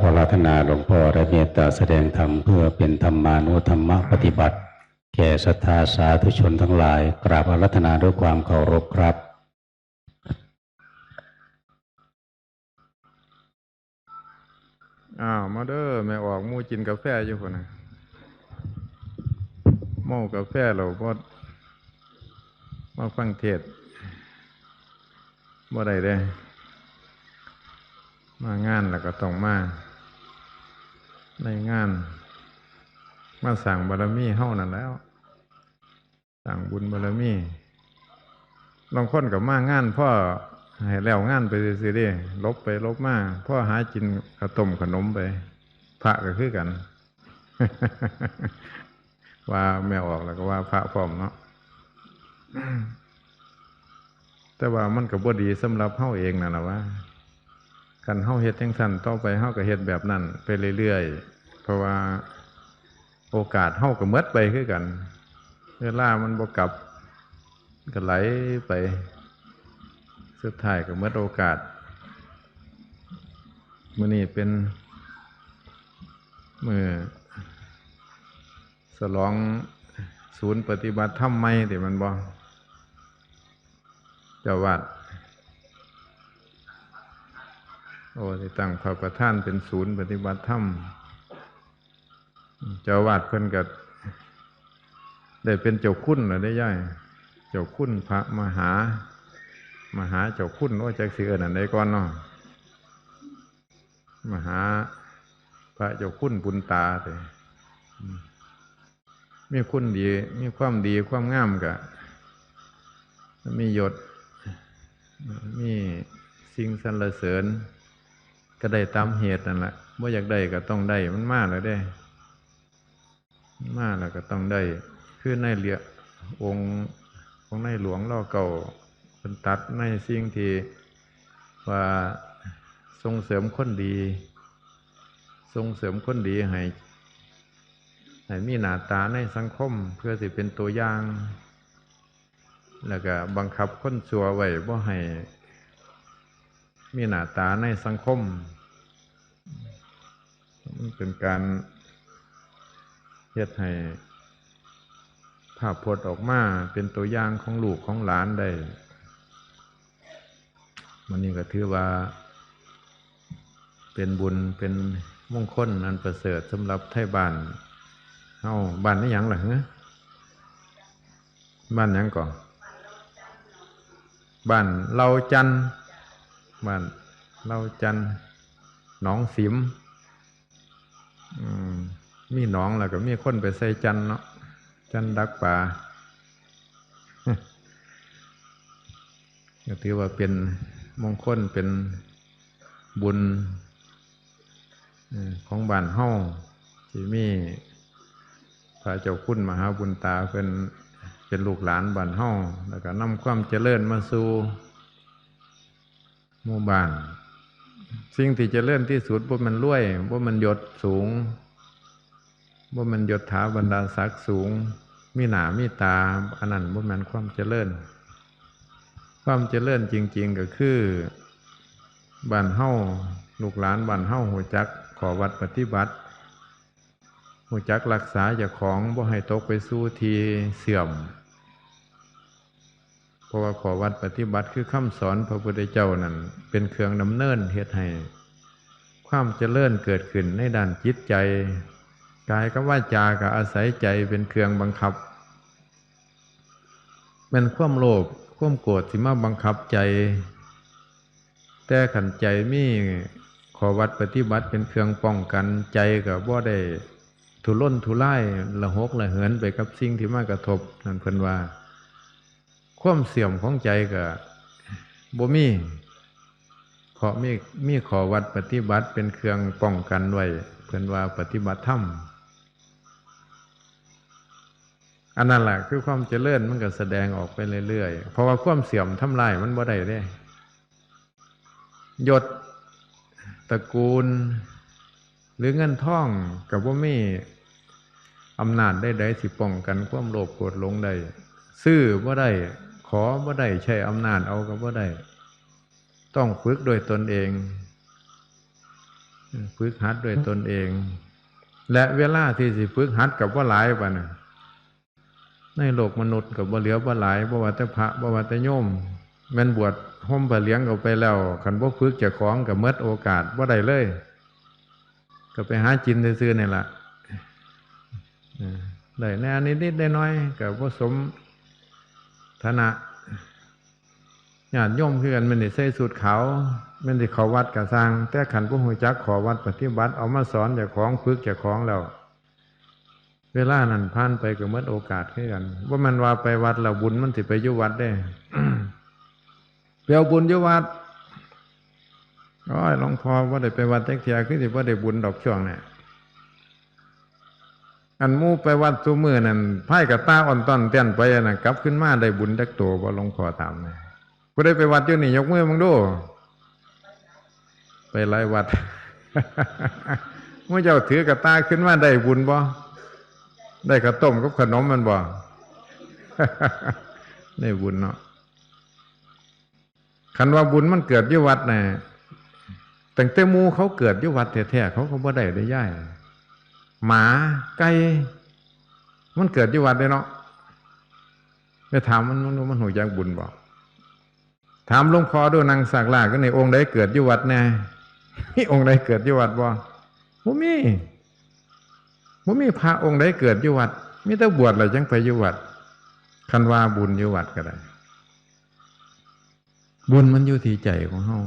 บอาราธนาหลวงพ่อได้เมตตาแสดงธรรมเพื่อเป็นธรรมานุธรรมปฏิบัติแก่ศรัทธาสาธุชนทั้งหลายกราบอาราธนาด้วยความเคารพครับมาเด้อแม่ออกมู่กินกาแฟอยู่คนน่ะเมากาแฟเราก็มาฟังเทศบ่ได้เด้มางานแล้วก็ต้องมาในงานมาสั่งบารมีเฮานั่นแล้วสั่งบุญบารมีบางคนกับมางานพ่อให้แล้วงานไปซื่อๆเด้ลบไปลบมาพ่อหากินข้าวต้มขนมไปพระก็คือกัน ว่าแม่ออกแล้วก็ว่าพระพร้อมเนาะ แต่ว่ามันก็บ่ดีสำหรับเฮาเองนั่นล่ะว่าคันเฮาเฮ็ดจังซั่นต่อไปเฮาก็เฮ็ดแบบนั้นไปเรื่อยๆเพราะว่าโอกาสเฮาก็หมดไปคือกันเวลามันบ่กลับก็ไหลไปสุดท้ายก็หมดโอกาสมื้อนี้เป็นมื้อฉลองศูนย์ปฏิบัติธรรมใหม่ที่มันบ่เจ้าวาดที่ตั้งพระประธานเป็นศูนย์ปฏิบัติธรรมเจ้าวาดเพิ่นก็ได้เป็นเจ้าคุณแล้วได้ย่อยเจ้าคุณพระมหาเจ้าคุณว่าจักสิเอิ้นอันใดก่อนเนาะมหาพระเจ้าคุณบุญตาเด้มีคุณดีมีความดีความงามก็มียศมีสิ่งสรรเสริญก็ได้ตามเหตุนั่นแหละว่าอยากได้ก็ต้องได้มันมาแล้วได้มาแล้วก็ต้องได้คือในเหลียองค์ของในหลวงล่อเก่าเป็นตัดในสิ่งที่ว่าส่งเสริมคนดีส่งเสริมคนดีให้มีหน้าตาในสังคมเพื่อสิเป็นตัวอย่างแล้วก็บังคับคนชั่วไว้บ่ให้มีหน้าตาในสังคมมันเป็นการเฮ็ดให้ภาพพจน์ออกมาเป็นตัวอย่างของลูกของหลานได้วันนี้ก็ถือว่าเป็นบุญเป็นมงคลอันประเสริฐสำหรับไทยบ้านเฮาบ้านนี้หยังล่ะฮะบ้านหยังก่อนบ้านเราจันบ้านเราจันหนองสิมมีหนองแล้วก็มีคนไปใส่จันเนาะจันดักป่า ก็ถือว่าเป็นมงคลเป็นบุญของบ้านเฮาที่มีพระเจ้าคุณมหาบุญตาเป็นลูกหลานบ้านเฮาแล้วก็นำความเจริญมาสู่หมู่บ้านสิ่งที่เจริญที่สุดบ่มันรวยบ่มันยศสูงบ่มันยศถาบรรดาศักดิ์สูงมีหน้ามีตาอันนั้นบ่แม่นความเจริญความเจริญจริงๆก็คือบ้านเฮาลูกหลานบ้านเฮาฮู้จักขอวัดปฏิบัติฮู้จักรักษาเจ้าของบ่ให้ตกไปสู่ที่เสื่อมเพราะว่าขอวัดปฏิบัติคือคำสอนพระพุทธเจ้านั่นเป็นเครื่องดำเนินเฮ็ดให้ความเจริญเกิดขึ้นในด้านจิตใจกายกับวาจาก็อาศัยใจเป็นเครื่องบังคับเป็นความโลภความโกรธที่มาบังคับใจแต่ขันใจมีขอวัดปฏิบัติเป็นเครื่องป้องกันใจก็บ่ได้ทุรนทุรายละหกละเหินไปกับสิ่งที่มากระทบนั่นเพิ่นว่าความเสื่อมของใจก็บ่มีขอวัดปฏิบัติเป็นเครื่องป้องกันไว้เพิ่นว่าปฏิบัติธรรมอันนั้นแหละคือความเจริญมันก็แสดงออกไปเรื่อยๆเพราะว่าความเสื่อมทำลายมันบ่ได้เด้ยศตระกูลหรือเงินทองก็บ่มีอำนาจใดๆสิป้องกันความโลภโกรธหลงได้ซื้อบ่ได้ขอบ่ได้ใช้อำนาจเอาก็บ่ได้ต้องฝึกโดยตนเอง ฝึกหัดด้วยตนเองและเวลาที่สิฝึกหัดกับว่าหลายปะนะในโลกมนุษย์กับว่าเหลือว่าหลายบ่ว่าแต่พระบ่ว่าแต่โยมแม่นบวชห่มผ้าเหลืองเอาไปแล้วคันบ่ฝึกเจ้าของก็หมดโอกาสบ่ได้เลยก็ไปหากินซื่อๆนี่ล่ะได้แน่นิดๆน้อยๆก็บ่สมฐานะญาติโยมคือกันมันได้ใส่สูทขาวมันได้เข้าวัดก็สร้างแต่ขันผู้รู้จักขอวัดปฏิบัติเอามาสอนเจ้าของฝึกเจ้าของแล้วเวลานั้นผ่านไปก็หมดโอกาสคือกันว่ามันว่าไปวัดแล้วบุญมันสิไปอยู่วัดได้ ไปเอาบุญอยู่วัดโอ้ยหลวงพ่อว่าได้ไปวัดจักเที่ยคือสิว่าได้บุญดอกช่วงเนี่ยอันหมู่ไปวัดซุมื้อนั่นไผกับตาอ่อนต้อนเตี้ยนไปน่ะกลับขึ้นมาได้บุญจักตัวบ่หลวงพ่อถามนี่ผู้ใดไปวัดอยู่นี่ยกมือมึงดูไปหลายวัด เมื่อเจ้าถือกระตาขึ้นมาได้บุญบ่ได้ข้าวต้มกับขนมมันบ่ ได้บุญเนาะคันว่าบุญมันเกิดอยู่วัดน่ะตั้งแต่หมู่เขาเกิดอยู่วัดแท้ๆเขาก็บ่ได้ย่ายหมาไก่มันเกิดอยู่วัดได้เนาะไปถามมันหูจักบุญบ่ถามหลวงพ่อดูนางสากลาก็ในองค์ใดเกิดอยู่วัดแน่มีองค์ใดเกิดอยู่วัดบ่บ่มีพระองค์ใดเกิดอยู่วัดมีแต่บวชแล้วจังไปอยู่วัดคันว่าบุญอยู่วัดก็ได้บุญมันอยู่ที่ใจของเฮา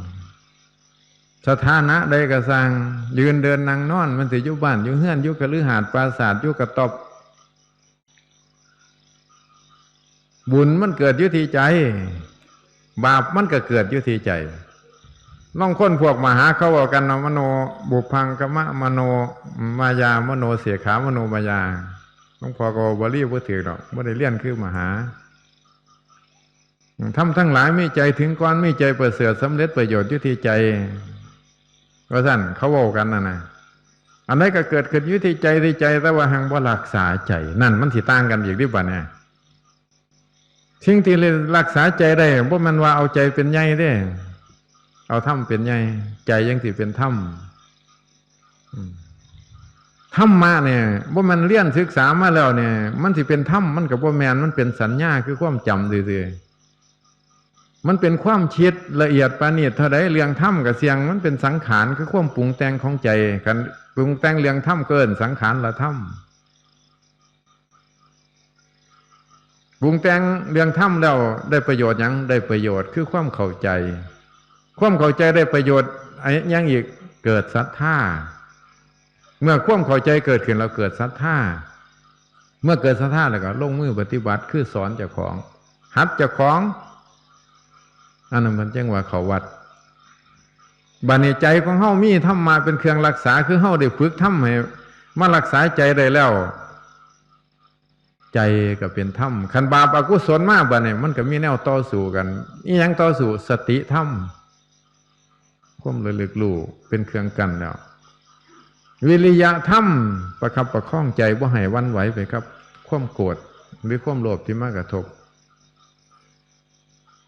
สถานะใดก็สร้างยืนเดินนั่งนอนมันสิอยู่บ้านอยู่เฮือนอยู่คฤหาสน์ปราสาทอยู่กระต๊อบบุญมันเกิดอยู่ที่ใจบาปมันก็เกิดอยู่ที่ใจล่องค้นพวกมหาเขาบอกกันนะมโนบุพังกมะมโนมายามโนเสียขามโนมายาหลวงพ่อก็บริบ่ถือหรอกบ่ได้เรียนคือมหาทำทั้งหลายมีใจถึงก่อนมีใจประเสริฐสำเร็จประโยชน์อยู่ที่ใจก็สั่นเขาบอกกันนะอันไหนก็เกิดขึ้นอยู่ที่ใจแต่ว่าหังบ่รักษาใจนั่นมันสิต่างกันอีกดิบ่เนี่ยสิ่งที่รักษาใจได้บ่มันว่าเอาใจเป็นใหญ่เด้เอาธรรมเป็นใหญ่ใจยังสิเป็นธรรมธรรมะเนี่ยบ่มันเรียนศึกษามาแล้วเนี่ยมันสิเป็นธรรมมันก็บ่แม่นมันเป็นสัญญาคือความจำซื่อๆมันเป็นความคิดละเอียดประณีตเท่าใดเรื่องธรรมกับเสียงมันเป็นสังขารคือความปรุงแต่งของใจกันปรุงแต่งเรื่องธรรมเกินสังขารละธรรมปรุงแต่งเรื่องธรรมแล้วได้ประโยชน์หยังได้ประโยชน์คือความเข้าใจความเข้าใจได้ประโยชน์ยังอีกเกิดศรัทธาเมื่อความเข้าใจเกิดขึ้นเราเกิดศรัทธาเมื่อเกิดศรัทธาแล้วก็ลงมือปฏิบัติคือสอนเจ้าของหัดเจ้าของอันนั้นมันจังว่าเขาวัดบัดนี้ใจของเฮามีธรรมะเป็นเครื่องรักษาคือเฮาได้ฝึกธรรมให้มารักษาใจได้แล้วใจก็เป็นธรรมคันบาปอกุศลมาบัดนี้มันก็มีแนวต่อสู้กันอีหยังต่อสู้สติธรรมความระลึกรู้เป็นเครื่องกันแล้ววิริยะธรรมประคับประคองใจบ่ให้วันไหวไปครับความโกรธหรือความโลภที่มากระทบ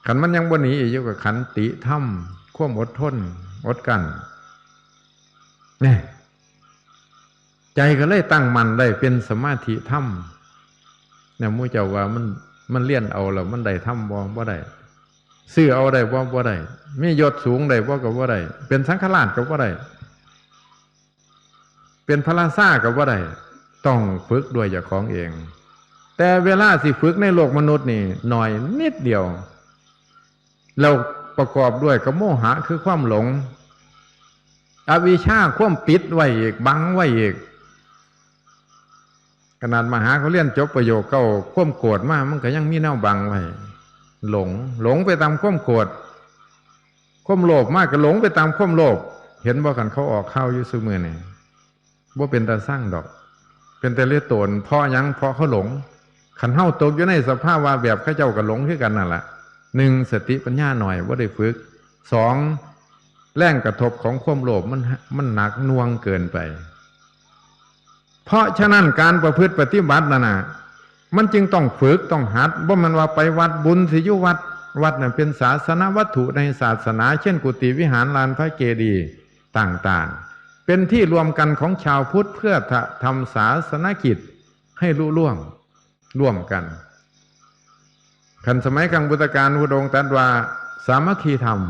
ขันมันยังบ่หนีอีกอยู่กับขันติธรรมความอดทนอดกันนี่ใจก็เลยตั้งมั่นได้เป็นสมาธิธรรมเนี่ยมู่เจ้าว่ามันเลี่ยนเอาแล้วมันได้ธรรมบ่ได้ซื้อเอาได้บ่ได้มียศสูงได้บ่ก็บ่ได้เป็นสังฆราชก็บ่ได้เป็นพระราชาก็บ่ได้ต้องฝึกด้วยเจ้าของเองแต่เวลาสิฝึกในโลกมนุษย์นี่หน่อยนิดเดียวเราประกอบด้วยกับโมหะคือความหลงอวิชชาความปิดไว้อีกบังไว้อีกขนาดมหาเขาเรียนจบประโยคเก้าความโกรธมากมันก็ยังมีแนวบังไว้หลงไปตามความโกรธความโลภมากก็หลงไปตามความโลภเห็นบ่กันเขาออกข้าวอยู่ซุมื้อนี่บ่เป็นตาสร้างดอกเป็นแต่เลือดโตนเพราะยังเพราะเขาหลงขันเฮาตกอยู่ในสภาพว่าแบบเขาเจ้าก็หลงคือกันนั่นแหละ1สติปัญญาหน่อยว่าได้ฝึก2แรงกระทบของความโลภมันหนักหน่วงเกินไปเพราะฉะนั้นการประพฤติปฏิบัตินั่นน่ะมันจึงต้องฝึกต้องหัดบ่มันว่าไปวัดบุญสิอยู่วัดน่ะเป็นศาสนวัตถุในศาสนาเช่นกุฏิวิหารลานพระเจดีย์ต่างๆ เป็นที่รวมกันของชาวพุทธเพื่อทำศาสนกิจให้ลุล่วงร่วมกันขันสมัยกังพุทธกาลพระองค์ตรัสว่าสามัคคีธรรม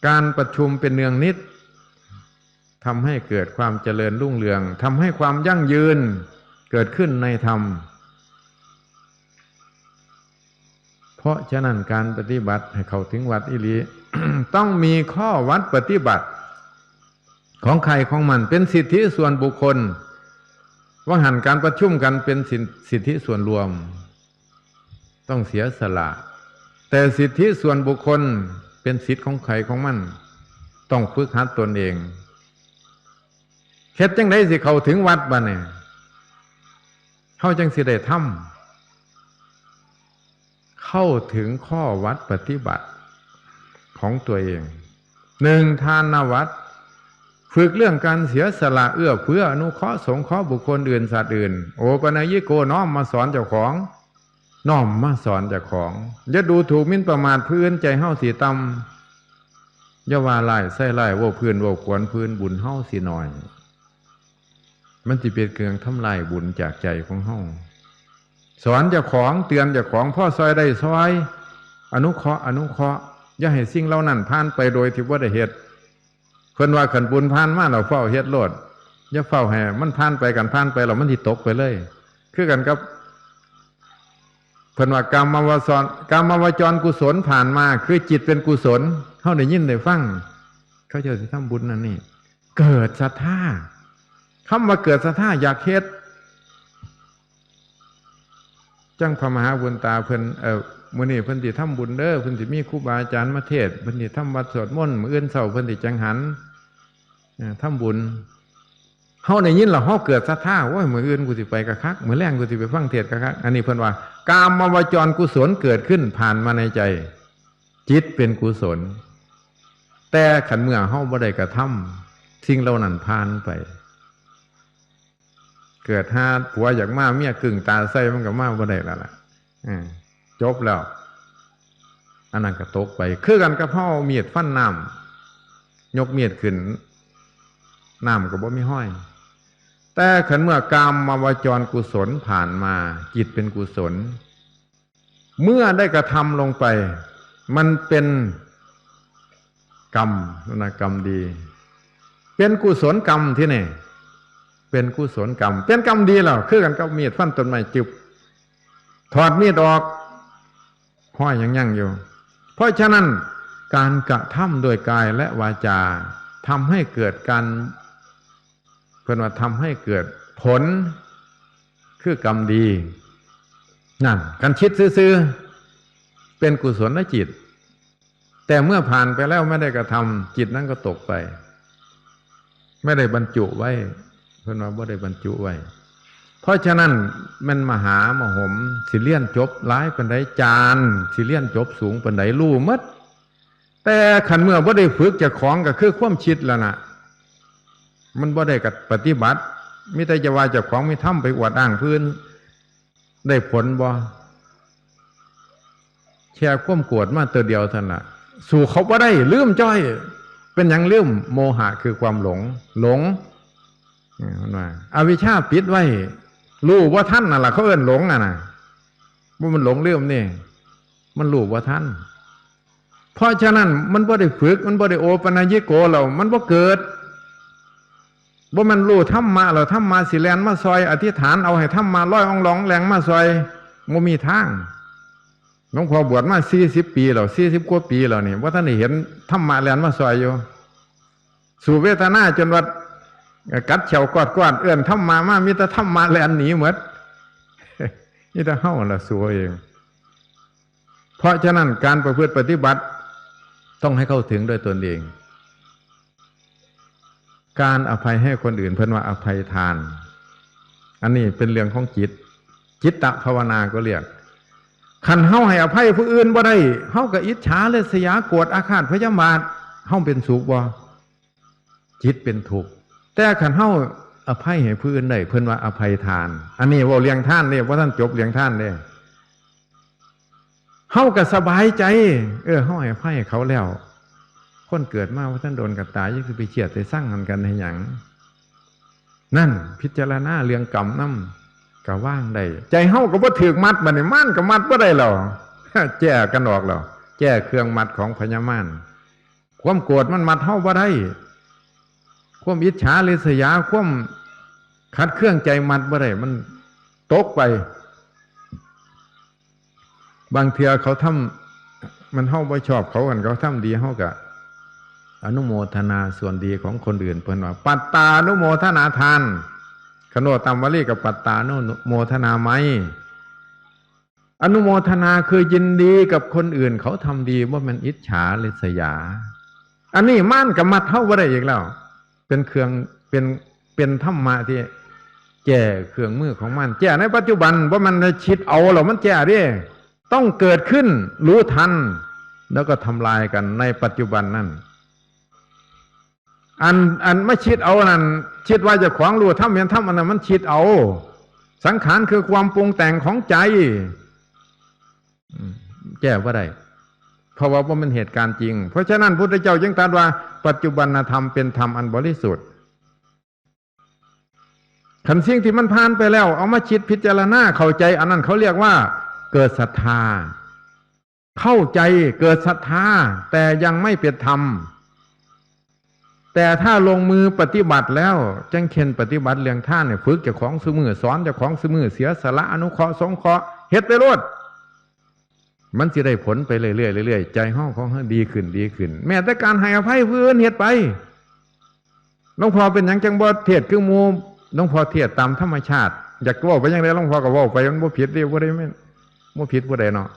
การประชุมเป็นเนืองนิดทำให้เกิดความเจริญรุ่งเรืองทำให้ความยั่งยืนเกิดขึ้นในธรรมเพราะฉะนั้นการปฏิบัติให้เข้าถึงวัดอิลี ต้องมีข้อวัดปฏิบัติของใครของมันเป็นสิทธิส่วนบุคคลว่าหันการประชุมกันเป็นสิทธิส่วนรวมต้องเสียสละแต่สิทธิส่วนบุคคลเป็นสิทธิของใครของมันต้องฝึกหัดตนเองเฮ็ดจังไดสิเข้าถึงวัดบ่เนี่ยเฮาจังสิได้ทำเข้าถึงข้อวัดปฏิบัติของตัวเองหนึ่งทานวัดฝึกเรื่องการเสียสละเอื้อเฟื้ออนุเคราะห์สงเคราะห์บุคคลอื่นสัตว์อื่นโอปนัยยิโกน้อมมาสอนเจ้าของน้อมมาสอนเจ้าของอย่าดูถูกหมิ่นประมาทพื้นใจเฮาสิต่ำอย่าว่าไล่ใส่ไล่ว่าพื้นว่าขวนพื้นบุญเฮาสิน้อยมันสิเป็นเครื่องทำลายบุญจากใจของเฮาสอนเจ้าของเตือนเจ้าของพ่อซอยได้ซอยอนุเคราะห์อย่าให้สิ่งเหล่านั้นผ่านไปโดยที่บ่ได้เฮ็ดเพิ่นว่าขันบุญผ่านมาเราเฝ้าเฮ็ดโลดอย่าเฝ้าให้มันผ่านไปกันผ่านไปเรามันสิตกไปเลยคือกันกับเพิ่นว่ากรรมวจรกุศลผ่านมาคือจิตเป็นกุศลเฮาได้ยินได้ฟังเขาจะสิทำบุญนั่นนี่เกิดศรัทธาคำว่าเกิดศรัทธาอยากเฮ็ดจังพระมหาบุญตาเพิ่นมื้อนี้เพิ่นสิทำบุญเด้อเพิ่นสิมีครูบาอาจารย์มาเทศน์เพิ่นสิทำวัดสวดมนต์มื้ออื่นเช้าเพิ่นสิจังหันทำบุญเฮาได้ยินแล้วเฮาเกิดศรัทธาโอ้ยมื้ออื่นกูสิไปกะคักมื้อแลงกูสิไปฟังเทศน์กะคักอันนี้เพิ่นว่ากามวจรกุศลเกิดขึ้นผ่านมาในใจจิตเป็นกุศลแต่ขันเมื่อเฮาบ่ได้กระทำสิ่งเหล่านั้นผ่านไปเกิดหาผัวอยากมาเมียกึ่งตาใส่มันก็มาบ่ได้แล้วล่ะจบแล้วอันนั้นก็ตกไปคือกันกับเฮาเมียดฟันน้ำยกเมียดขึ้นน้ำก็บ่มีห้อยแต่ขันเมื่อกามวจรกุศลผ่านมาจิตเป็นกุศลเมื่อได้กระทำลงไปมันเป็นกรรมนะกรรมดีเป็นกุศลกรรมที่นี่เป็นกุศลกรรมเป็นกรรมดีแล้วคือกันกับมีดฟันต้นไม้จึบถอดมีดออกห้อยยังอยู่เพราะฉะนั้นการกระทำโดยกายและวาจาทำให้เกิดการเพื่อนว่าทำให้เกิดผลคือกรรมดีนั่นการคิดซื่อๆเป็นกุศลจิตแต่เมื่อผ่านไปแล้วไม่ได้กระทำจิตนั้นก็ตกไปไม่ได้บรรจุไว้เพื่อนว่าไม่ได้บรรจุไว้เพราะฉะนั้นมันมหามหมสิเลียนจบหลายปานใดจานสิเลียนจบสูงปานใดรู้หมดแต่ขันเมื่อบ่ได้ฝึกเจ้าของก็คือความคิดแล้วน่ะมันบ่ได้กับปฏิบัติมิแต่จะว่าเจ้าของมีถ้ำไปอวดอ้างพื้นได้ผลบ่แค่ความโกรธมาตัวเดียวเท่านั้นสู่เขาบ่ได้ลืมจ้อยเป็นอย่างลืมโมหะคือความหลงมันว่าอวิชชาปิดไว้รู้ว่าท่านน่ะล่ะเขาเอิ้นหลงน่ะนะว่ามันหลงลืมนี่มันรู้ว่าท่านเพราะฉะนั้นมันบ่ได้ฝึกมันบ่ได้โอปนัยยิโกเรามันบ่เกิดบ่มันรู้ธรรมะเราธรรมะสิแลนมาซอยอธิษฐานเอาให้ธรรมะร้อยองหลองแรงมาซอยบ่มีทางหลวงพ่อบวชมา40 ปีแล้ว40 กว่าปีแล้วนี่ว่าท่านได้เห็นธรรมะแลนมาซอยอยู่สู่เวทนาจนว่ากัดเฉากอดเอื้อนธรรมะมามีแต่ธรรมะแลนหนีหมดนี่แต่เฮาล่ะสัวเองเพราะฉะนั้นการประพฤติปฏิบัติต้องให้เข้าถึงด้วยตนเองการอภัยให้คนอื่นเพิ่นว่าอภัยทานอันนี้เป็นเรื่องของจิตตภาวนาก็เรียกคันเฮาให้อภัยผู้อื่นบ่ได้เฮาก็อิจฉาริษยาโกรธอาฆาตพยาบาทเฮาเป็นสุขบ่จิตเป็นทุกข์แต่คันเฮาอภัยให้ผู้อื่นได้เพิ่นว่าอภัยทานอันนี้ว่าเลี้ยงท่านเนี่ยว่าท่านจบเลี้ยงท่านเนี่ยเฮาก็สบายใจเฮาให้อภัยเขาแล้ว คนเกิดมาว่าท่านโดนกับตายยังคือไปเฉียดไปสร้างกันในหยังนั่นพิจารณาเรื่องกรรมน้ำก็ว่างได้ใจเฮาก็บ่ถือมัดบัดนี้ม่านก็มัดบ่ได้หรอ แจ้กันออกแล้วแจ้เครื่องมัดของพญามารความโกรธมันมัดเฮาบ่ได้ความอิจฉาริษยาความขัดเครื่องใจมัดบ่ได้มันตกไปบางเทื่อเขาทำมันเฮาบ่ชอบเขากันเขาทำดีเฮาก็อนุโมทนาส่วนดีของคนอื่นเพิ่นว่าปัตตานุโมทนาทานขโนตามวลีกับปัตตานุโมทนาไมอนุโมทนาคือยินดีกับคนอื่นเขาทำดีว่ามันอิจฉาริษยาอันนี้ม่านกับมัดเท่าว่าได้อีกแล้วเป็นเครื่องเป็นธรรมะที่แก่เครื่องมือของมันแก่ในปัจจุบันว่ามันชิดเอาหรอมันแก่ดิต้องเกิดขึ้นรู้ทันแล้วก็ทำลายกันในปัจจุบันนั่นอันไม่ชิดเอานั่นชิดว่าจะขวางรู้ทำเห็นทำอันนั้นมันชิดเอาสังขารคือความปรุงแต่งของใจแก้ว่าได้เพราะว่ามันเหตุการณ์จริงเพราะฉะนั้นพุทธเจ้าจึงตรัสว่าปัจจุบันธรรมเป็นธรรมอันบริสุทธิ์ขันสิ่งที่มันผ่านไปแล้วเอามาคิดพิจารณาเข้าใจอันนั้นเขาเรียกว่าเกิดศรัทธาเข้าใจเกิดศรัทธาแต่ยังไม่เป็นธรรมแต่ถ้าลงมือปฏิบัติแล้วจังเข็นปฏิบัติเรื่องท่านเนี่ยฝึกเจ้าของสมือสอนเจ้าของสมือเสียสละอนุเคราะห์สงเคราะห์เฮ็ดไปโลดมันสิได้ผลไปเรื่อยๆเรื่อยๆใจห้องของเขาดีขึ้นดีขึ้นแม้แต่การให้อภัยผู้อื่นเฮ็ดไปหลวงพ่อเป็นอย่างจังบ่เทศคือหมู่หลวงพ่อเทศตามธรรมชาติอยากเว้าไปอย่างไรหลวงพ่อก็เว้าไปมันบ่ผิดเด้บ่ได้แม่นบ่ผิดบ่ได้เนาะ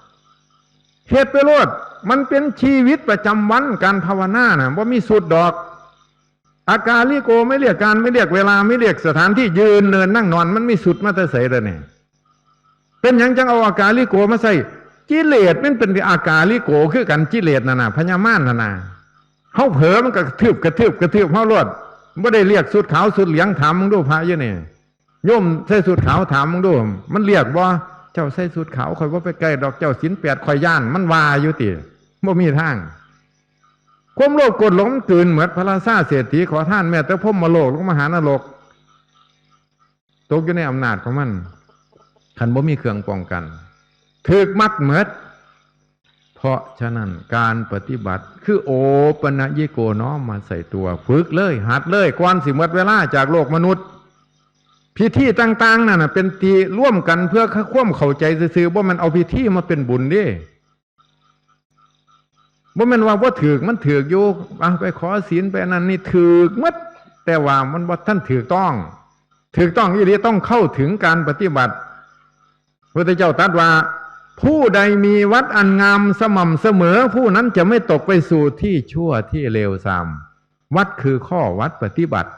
เฮ็ดไปโลดมันเป็นชีวิตประจำวันการภาวนาน่ะบ่มีสุดดอกอาการลิโกไม่เรียกการไม่เรียกเวลาไม่เรียกสถานที่ยืนเดินนั่งนอนมันมีสุดมาแต่ไสเด้อเนี่ยเป็นหยังจังเอาอาการลิโกมาใส่กิเลสมันเป็นอาการลิโกคือกันกิเลสน่ะพญามารน่ะเฮาเผลอมันก็กระทืบเฮาโลดบ่ได้เรียกสุดขาวสุดเหลืองถามมึงดูพระอยู่นี่โยมใส่สุดขาวถามมึงดูมันเรียกบ่เจ้าใส่สุดขาวข่อยบ่ไปใกล้ดอกเจ้าศีล8ข่อยย่านมันว่าอยู่ติบ่มีทางความโลภโกรธหลงมันกืนเหมือนพระราชาเศรษฐีขอท่านแม้แต่พรหมโลกลงมหานรกตกอยู่ในอำนาจของมันคันบ่มีเครื่องป้องกันถูกมัดเหมือดเพราะฉะนั้นการปฏิบัติคือโอปนยิโกน้อมมาใส่ตัวฝึกเลยหัดเลยก่อนสิหมดเวลาจากโลกมนุษย์พิธีต่างๆนั่นเป็นที่ร่วมกันเพื่อความเข้าใจซื่อๆว่ามันเอาพิธีมาเป็นบุญดิว่ามันว่าถือมันถืออยู่ไปขอศีลไปนั่นนี่ถือมัดแต่ว่ามันว่าท่านถือต้องอีหลีต้องเข้าถึงการปฏิบัติพระพุทธเจ้าตรัสว่าผู้ใดมีวัดอันงามสม่ำเสมอผู้นั้นจะไม่ตกไปสู่ที่ชั่วที่เลวทรามวัดคือข้อวัดปฏิบัติ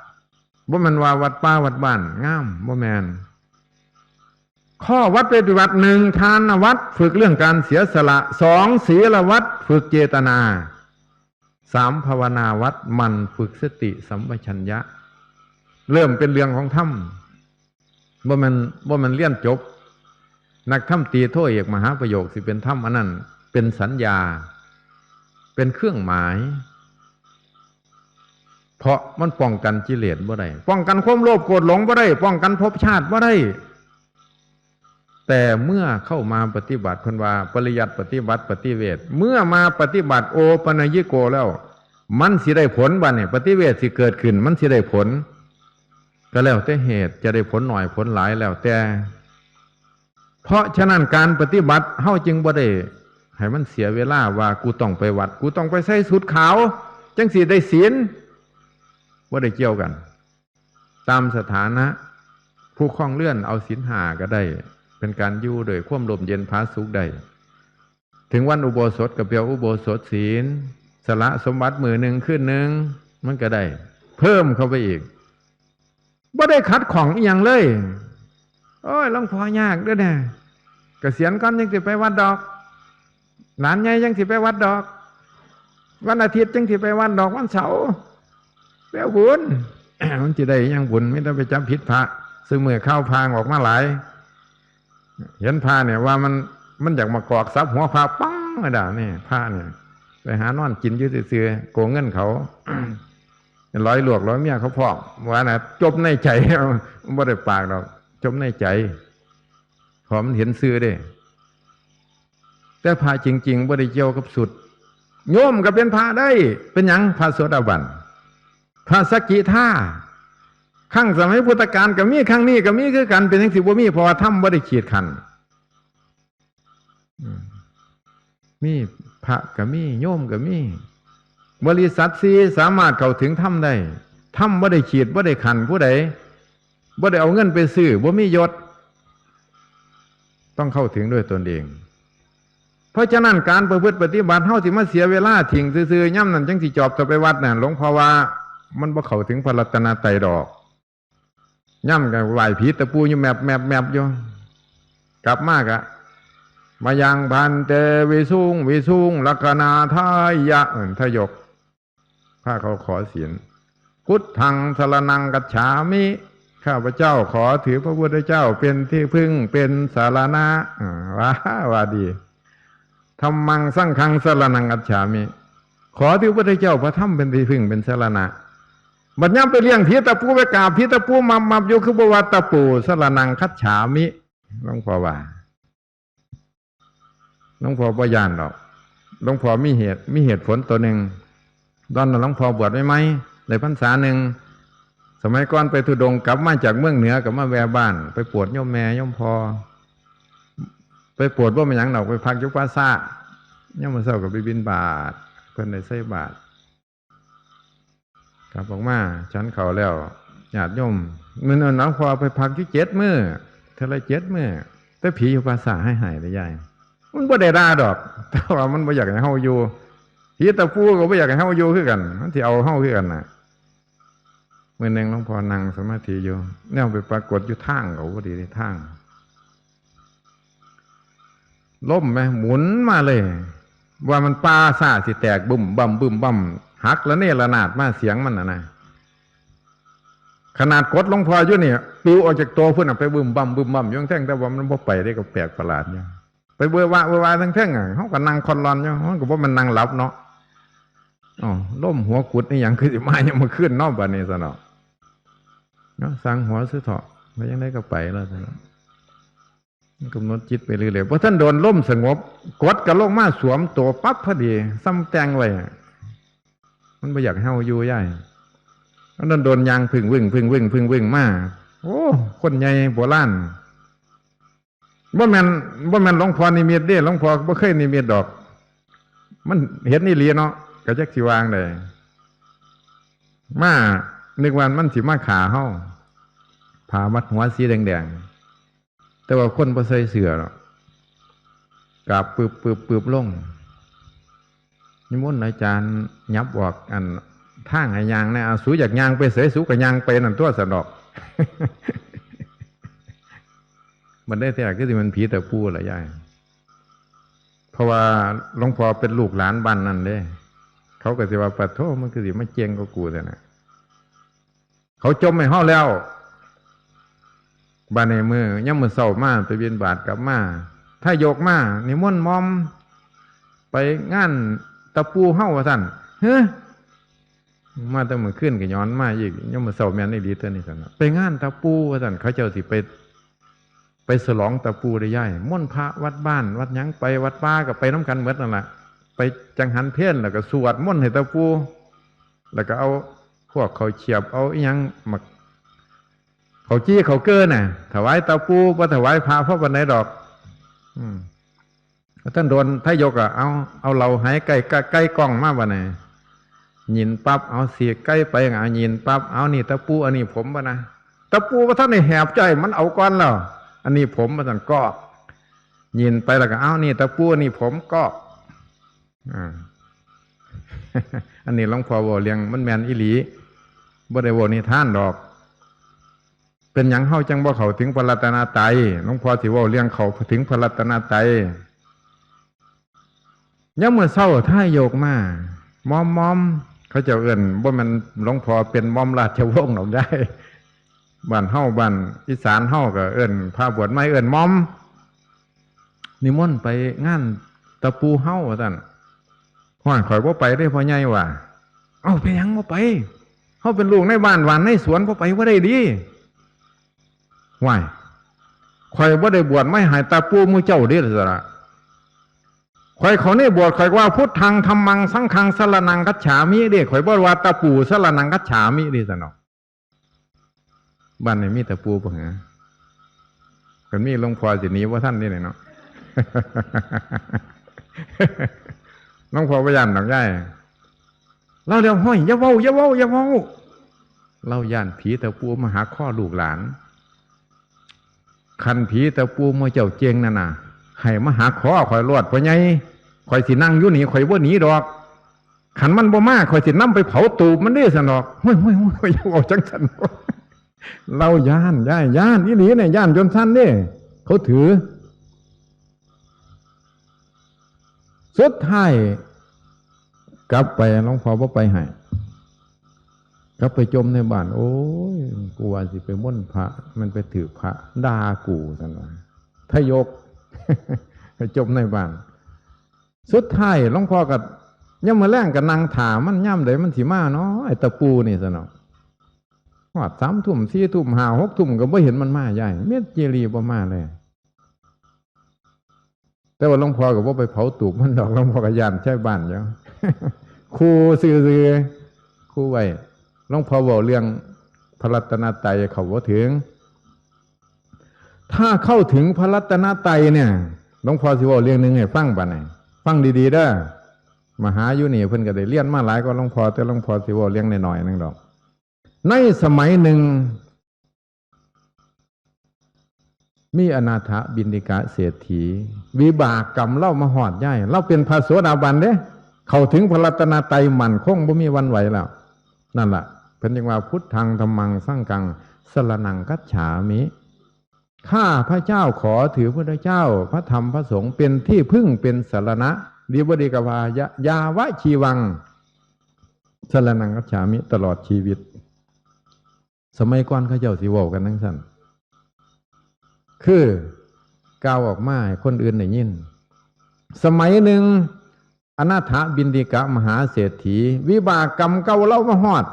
ว่ามันว่าวัดป่าวัดบ้านงามว่าแมนข้อวัดปฏิบัติ1ทานวัดฝึกเรื่องการเสียสละ2ศีลวัดฝึกเจตนา3ภาวนาวัดมันฝึกสติสัมปชัญญะเริ่มเป็นเรื่องของธรรมว่ามันเลี้ยนจบนักธรรมตีโทเอกมหาประโยคสิเป็นธรรมอันนั้นเป็นสัญญาเป็นเครื่องหมายเพราะมันป้องกันกิเลสบ่ได้ป้องกันความโลภโกรธหลงบ่ได้ป้องกันภพชาติบ่ได้แต่เมื่อเข้ามาปฏิบัติเพิ่นว่าปริยัติปฏิบัติปฏิเวทเมื่อมาปฏิบัติโอปนยิโกแล้วมันสิได้ผลบัดนี้ปฏิเวทสิเกิดขึ้นมันสิได้ผลก็แล้วแต่เหตุจะได้ผลหน่อยผลหลายแล้วแต่เพราะฉะนั้นการปฏิบัติเฮาจึงบ่ได้ให้มันเสียเวลาว่ากูต้องไปวัดกูต้องไปใส่สุดขาวจังสิได้ศีลบ่ได้เกี่ยวกันตามสถานะผู้ครองเรือนเอาศีล5ก็ได้เป็นการอยู่โดยความลมเย็นผาสุขได้ถึงวันอุโบสถกับเปียวอุโบสถศีลสละสมบัติมื้อนึงคืนนึงมันก็ได้เพิ่มเข้าไปอีกบ่ได้ขัดของอีหยังเลยโอ้ยหลวงพ่อยากเด้อเนี่ยเกษียณก่อนยังสิไปวัดดอกหลานใหญ่ยังสิไปวัดดอกวันอาทิตย์ยังสิไปวัดดอกวันเสาร์แปลบุญ มันจะได้ยังบุญไม่ต้องไปจับผิดพระซื้อมือเข้าพางออกมาหลายเห็นพระเนี่ยว่ามันอยากมากอกซับหัวพระปังไม่ได้เนี่ยพระเนี่ย ไปหานอนกินอยู่ซื่อๆโกงเงินเขา ร้อยหลวกร้อยเมียเขาพร้อมว่านะจมในใจไม่ได้ปากหรอกจมในใจพอมันเห็นซื่อเด้แต่พระจริงๆบ่ได้เกี่ยวกับสุดโยมก็เป็นพระได้เป็นหยังพระโสดาบันพระสกิทาครั้งสมัยพุทธกาลก็มีครั้งนี้ก็มีคือกันเป็นทั้งสิบว่ามีเพราะว่าถ้ำบ่ได้ขีดขันมีพระก็มีโยมก็มีบริษัทซีสามารถเข้าถึงถ้ำได้ถ้ำบ่ได้ขีดบ่ได้ขันผู้ใดบ่ได้เอาเงินไปซื้อบ่มียศต้องเข้าถึงด้วยตนเองเพราะฉะนั้นการประพฤติปฏิบัติเฮาสิมาเสียเวลาทิ้งซื่อๆย่ำนั้นจังสิจอบจะไปวัดน่ะหลวงพ่อว่ามันบ่เข้าถึงพระรัตนตรัยดอกย่ำกันไหวผีตะปูอยู่แมบอยู่กลับมากะมายังพันเตวิสุงลักนาทายะทยกพระเขาขอศีลพุทธังสรณังกัจฉามิข้าพเจ้าขอถือพระพุทธเจ้าเป็นที่พึ่งเป็นสารณะว่าดีธัมมังสังฆังสรณังกัจฉามิขอถือพระพุทธเจ้าพระธรรมเป็นที่พึ่งเป็นสารณะบัดย่ำไปเลี้ยงผีตะปูไปกราบผีตะปูมับอยู่คือบวตตะปูสรณังคัจฉามิหลวงพ่อว่าหลวงพ่อบ่ย่านหรอกหลวงพ่อมีเหตุผลตัวหนึ่งตอนนั้นหลวงพ่อบวชไว้ไหมในพรรษาหนึ่งสมัยก่อนไปธุดงค์กลับมาจากเมืองเหนือกลับมาแวะบ้านไปปวดโยมแม่โยมพอไปปวดว่ามันยังหนอกไปพักยุคป้าซ่าย่อมมาเศร้ากับไปบิณฑบาตเพิ่นได้ใส่บาตรกลับออกมาฉันเขาแล้วญาติโยมมื้อนั้นหลวงพ่อไปพักที่7 มื้อเท่าไร7 มื้อแต่ผีอยู่ป้าซ่าให้หายได้ยายมันบ่ได้ด่าดอกแต่ว่ามันบ่อยากให้เฮาอยู่ผีตะปูก็บ่อยากให้เฮาอยู่คือกันมันสิเอาเฮาคือกันน่ะมื้อนึงหลวงพ่อนั่งสมาธิอยู่แนวไปปรากฏอยู่ทางเขาบ่ดีในทางล่มไหมหมุนมาเลยว่ามันปลาซ่าสิแตกบึ้มบั่มหักแล้วเนี่ยระนาดมาเสียงมันนะขนาดกดหลวงพ่ออยู่เนี่ยปิวออกจากตัวพุ่นไปบึ้มบั่มย่งแท่งแต่ว่ามันบ่ไปได้ก็แปลกประหลาดเนี่ยไปเบื่อว่าทั้งแท่งเขาก็นั่งคอนรอนอยู่เขาก็ว่ามันนั่งหลับเนาะอ๋อล่มหัวกุดนี่อย่างคือสิมายังมาขึ้นนอกบ้านนี่ซะเนาะสั่งหัวซื้อเถาะแล้วยังได้ก็ไปแล้วซะเนาะกำหนดจิตไปเรื่อยๆเพราะท่านโดนล่มสงบกดกับลงมาสวมตัวปั๊บพอดีซ้ำแตงไว้มันไม่อยากให้เฮาอยู่ย่ายมันโดนยางพึ่งวิ่งมาโอ้คนใหญ่โบราณบ่แม่นหลวงพ่อนิมิตเด้หลวงพ่อบ่เคยนิมิตดอกมันเห็นนี่ลีเนาะก็จักสิวางได้มานึกว่ามันสิมาขาเฮาผ่ามัดหัวสีแดงแต่ว่าคนบ่ใส่เสื้อหรอกกราบปืบลงนิมนต์อาจารย์ยับออกอันทางให้ยางนะสูอยากยางไปเสยสูกับยางไปนั่นตัวสะดอก มันได้แต่ก็สิมันผีแต่ปูแหละยายเพราะว่าหลวงพ่อเป็นลูกหลานบ้านนั่นเด้เขาก็สิว่าปัดโทมันคือสิมาเจียงก็กูแต่นะเขาจมไม่ห่อแล้วบ้านในมือย่ำมือเศร้ามาไปบิณฑบาตกลับมาถ้าโยกมานิมนต์มอมไปงานตะปูเฮ้าว่าท่านเฮ้ยมาแต่เมื่อขึ้นก็ย้อนมาอีกย่ำมือเศร้าแม่นได้ดีตัวนี้สันไปงานตะปูว่าท่านเขาเจ้าสิไปฉลองตะปูได้ย่ายม่วนพระวัดบ้านวัดยังไปวัดป้าก็ไปน้ำกันเหมือนนั่นแหละไปจังหันเพี้ยนแล้วก็สวดม่วนให้ตะปูแล้วก็เอาพวกเขาเฉียบเอาอีหยังมาเขาจี้เขาเกินน่ะถวายตะปูบ่ถวายพระเพราะวันไหนดอกท่านโดนถ้ายกเอาเราหายใกล้กล้องมากวันไหนยินปั๊บเอาเสียใกล้ไปเอายินปั๊บเอานี่ตะปูอันนี้ผมป่ะนะตะปูว่าท่านในแหบใจมันเอาก้อนแล้วอันนี้ผมมาท่านก็ยินไปแล้วก็เอานี่ตะปูอันนี้ผมก็อันนี้หลวงพ่อบอกเลี้ยงมันแมนอิหลีบ่ได้บอกนิทานดอกเป็นหยังเฮาจังบ่เข้าถึงพระรัตนตรัยหลวงพ่อสิเว้าเรื่องเขาถึงพระรัตนตรัยยามมื้อเช้าท่ายโยกมามอมเขาจะเอิ้นบ่แม่นหลวงพ่อเป็นมอมราชวงศ์หรอกได้บ้านเฮาบ้านอีสานเฮาก็เอิ้นพระบวชใหม่เอิ้นมอมนิมนต์ไปงานตะปูเฮาว่าซั่น ห้อยข่อยบ่ไปได้พ่อใหญ่ว่ะเอาไปยังบ่ไปเขาเป็นลูกในบ้านหวานในสวนบ่ไปบ่ได้ดีว่ายข่อยบ่ได้บวชไม่หายตาปูมือเจ้าเด้อล่ะข่อยเขานี่บวชข่อยว่าพุทธังธัมมังสังฆังสรณังคัจฉามิเด้ข่อยบ่ว่าตาปูสรณังคัจฉามิเด้ซะเนาะบ้านไหนมีตาปูบ่ฮะกันมีหลวงพ่อสิหนีว่าท่านนี่เนาะ หลวงพ่อพยานดอกย่ายเราเดี๋ยวห้อยอย่าเว้าเราย่านผีตาปูมาหาข้อลูกหลานคันผีตาปูมาเจ้าเจงนั่นน่ะให้มาหาข้อข่อยรอดพ่อใหญ่ข่อยสินั่งอยู่นี่ข่อยบ่หนีดอกขันมันบ่มาข่อยสินำไปเผาตูบมันได้ซะดอกห้อยอย่าเว้าจังซั่นเราย่านอีหลีเนี่ยย่านจนท่านเนี่ยเขาถือสุดท้ายกลับไปหลวงพ่อบ่ไปให้กลับไปจมในบ้านโอ้ยกูว่าสิไปม่นพระมันไปถือพระด่ากูซั่นว่าทยก ไปจมในบ้านสุดท้ายหลวงพ่อก็ย่ำมื้อแลงก็นั่งถามมันย่ำใดมันสิมาเนาะไอ้ตะปูนี่ซั่นเนาะฮอด 3 ทุ่ม 4 ทุ่ม 5 6 ทุ่มก็บ่เห็นมันมาใหญ่เม็ดเจรีบ่มาเลยแต่ว่าหลวงพ่อก็บ่ไปเผาตูบมันดอกหลวงพ่อก็ย่านใช้บ้านอยู่ ครูซื่อๆครูไว้หลวงพ่อบอกเรื่องพระรัตนตรัยเขาบ่ถึงถ้าเข้าถึงพระรัตนตรัยเนี่ยหลวงพ่อสิบอกเรื่องนึงให้ฟังบัดนี้ฟังดีๆเด้อมหาอยู่นี่เพิ่นก็ได้เรียนมาหลายกว่าหลวงพ่อแต่หลวงพ่อสิบอกเรื่องน้อยๆนึงดอกในสมัยหนึ่งมีอนาถบิณฑิกะเศรษฐีวิบากกรรมเล่ามาหอดย่ายเราเป็นพระโสดาบันเด้เข้าถึงพระรัตนตรัยมั่นคงบ่มีวันไหวแล้วนั่นล่ะเพิ่นจึงว่าพุทธังธัมมังสังฆังสรณังคัจฉามิข้าพระเจ้าขอถือพระเจ้าพระธรรมพระสงฆ์เป็นที่พึ่งเป็นสรณะดีบดีกวายาวะชีวังสรณังคัจฉามิตลอดชีวิตสมัยก่อนเขาเจ้าสิเว้ากันทั้งสั้นคือกล่าวออกมาให้คนอื่นได้ยินสมัยหนึ่งอนาถบิณฑิกะมหาเศรษฐีวิบากกรรมเก่าเล่ามาฮอด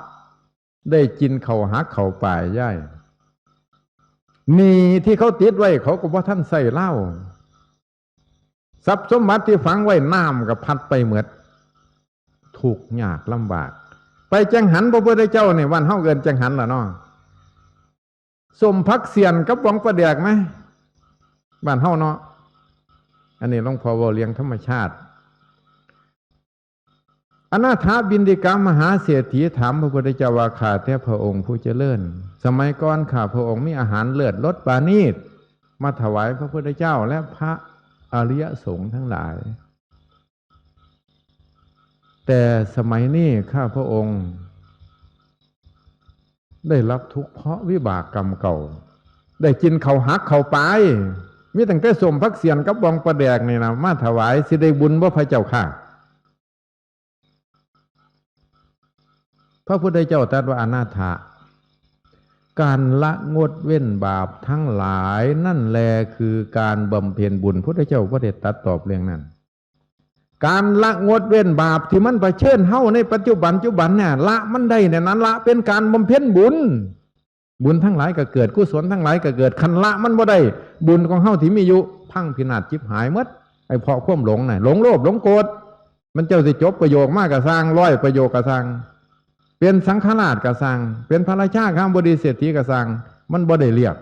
ได้กินเขาหักเขาป่ายย่ายนี่ที่เขาติดไว้เขาก็ว่าท่านใส่เหล้าทรัพย์สมบัติที่ฝังไว้น้ำกับพัดไปเหมือดถูกยากลำบากไปจังหันพระพุทธเจ้าเนี่ยวันเฮาเกินจังหันล่ะเนาะสมพักเสียนกับหวังประเดกไหมบ้านเฮาเนาะอันนี้หลวงพ่อว่าเลี้ยงธรรมชาติอนาถบิณฑิกะมหาเศรษฐีถามพระพุทธเจ้าว่าข้าแต่พระองค์ผู้เจริญสมัยก่อนข้าพระองค์มีอาหารเลิศรสปราณีตมาถวายพระพุทธเจ้าและพระอริยสงฆ์ทั้งหลายแต่สมัยนี้ข้าพระองค์ได้รับทุกข์เพราะวิบากกรรมเก่าได้กินเขาหักเขาปายมีตั้งแต่สมพักเสียนกับวังประแดกนี่นะมาถวายสิได้บุญว่าพระเจ้าค่ะพระพุทธเจ้าตรัสว่าอนาถะการละงดเว้นบาปทั้งหลายนั่นแลคือการบำเพ็ญบุญพุทธเจ้าก็ได้ตรัสตอบเรื่องนั้นการละงดเว้นบาปที่มันเผชิญเฮาในปัจจุบันเนี่ยละมันได้เนี่ยนั้นละเป็นการบำเพ็ญบุญทั้งหลายก็เกิดกุศลทั้งหลายก็เกิดคันละมันบ่ได้บุญของเฮาที่มีอยู่พังพินาศชิบหายหมดไอ้เพราะความหลงน่ะหลงโลภหลงโกรธมันเจ้าสิจบประโยคมากก็สร้าง100ประโยคก็สร้างเป็นสังฆราชก็สร้างเป็นพระราชาข้ามบดีเศรษฐีก็สร้างมันบ่ได้เรียก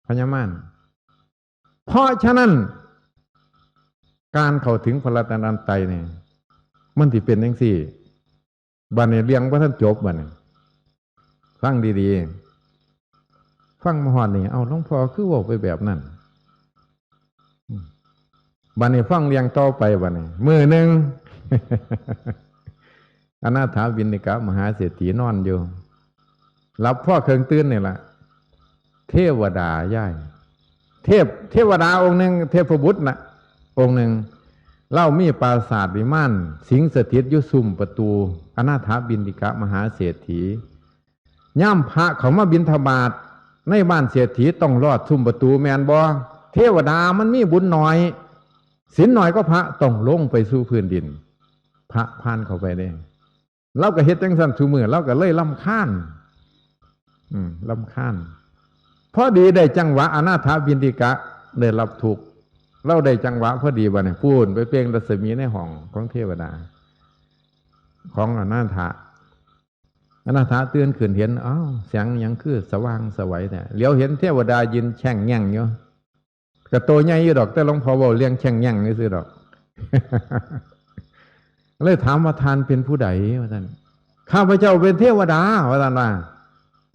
พญามารเพราะฉะนั้นการเข้าถึงพระรัตนตรัยเนี่ยมันที่เป็นจังซี่บัดนี้เรียงบ่ทันจบบัดนี้ฟังดีๆฟังมาฮอดนี่เอาหลวงพ่อคือเว้าไปแบบนั้นบัดนี้ฟังเรียงต่อไปบัดนี้มื้อนึง อนาถบิณฑิกะมหาเศรษฐีนอนอยู่หลับพ่อเครื่องตื่นนี่แหละเทวดาย่ายเทวดาองค์หนึ่งเทพบุตรนะองค์หนึ่งเล่ามีปราสาทวิมานสิงสถิตอยู่ซุ่มประตูอนาถบิณฑิกะมหาเศรษฐีย่ำพระเขามาบิณฑบาตในบ้านเศรษฐีต้องรอดซุ่มประตูแมนบอเทวดามันมีบุญหน่อยศีลหน่อยก็พระต้องลงไปสู่พื้นดิน พระพานเข้าไปได้เราก็เฮ็ดจังซั่นซุมื้อเราก็เลยรำคาญรำคาญพอดีได้จังหวะอนาถบิณฑิกะได้รับถูกเราได้จังหวะพอดีบ่เนี่ยพูนไปเปล่งรัศมีในห้องของเทวดาของอนาถตื่นขึ้นเห็นอ้าวเสียงยังคือสว่างสวัยเนี่ยเหลียวเห็นเทวดายืนแช่งแง่งอยู่กระโตใหญ่อยู่ดอกแต่หลวงพ่อบอกเลี้ยงแช่งแง่งนี่ซื้อดอก เลยถามว่าทานเป็นผู้ใดว่าท่านข้าพเจ้าเป็นเทวดาว่าท่านว่า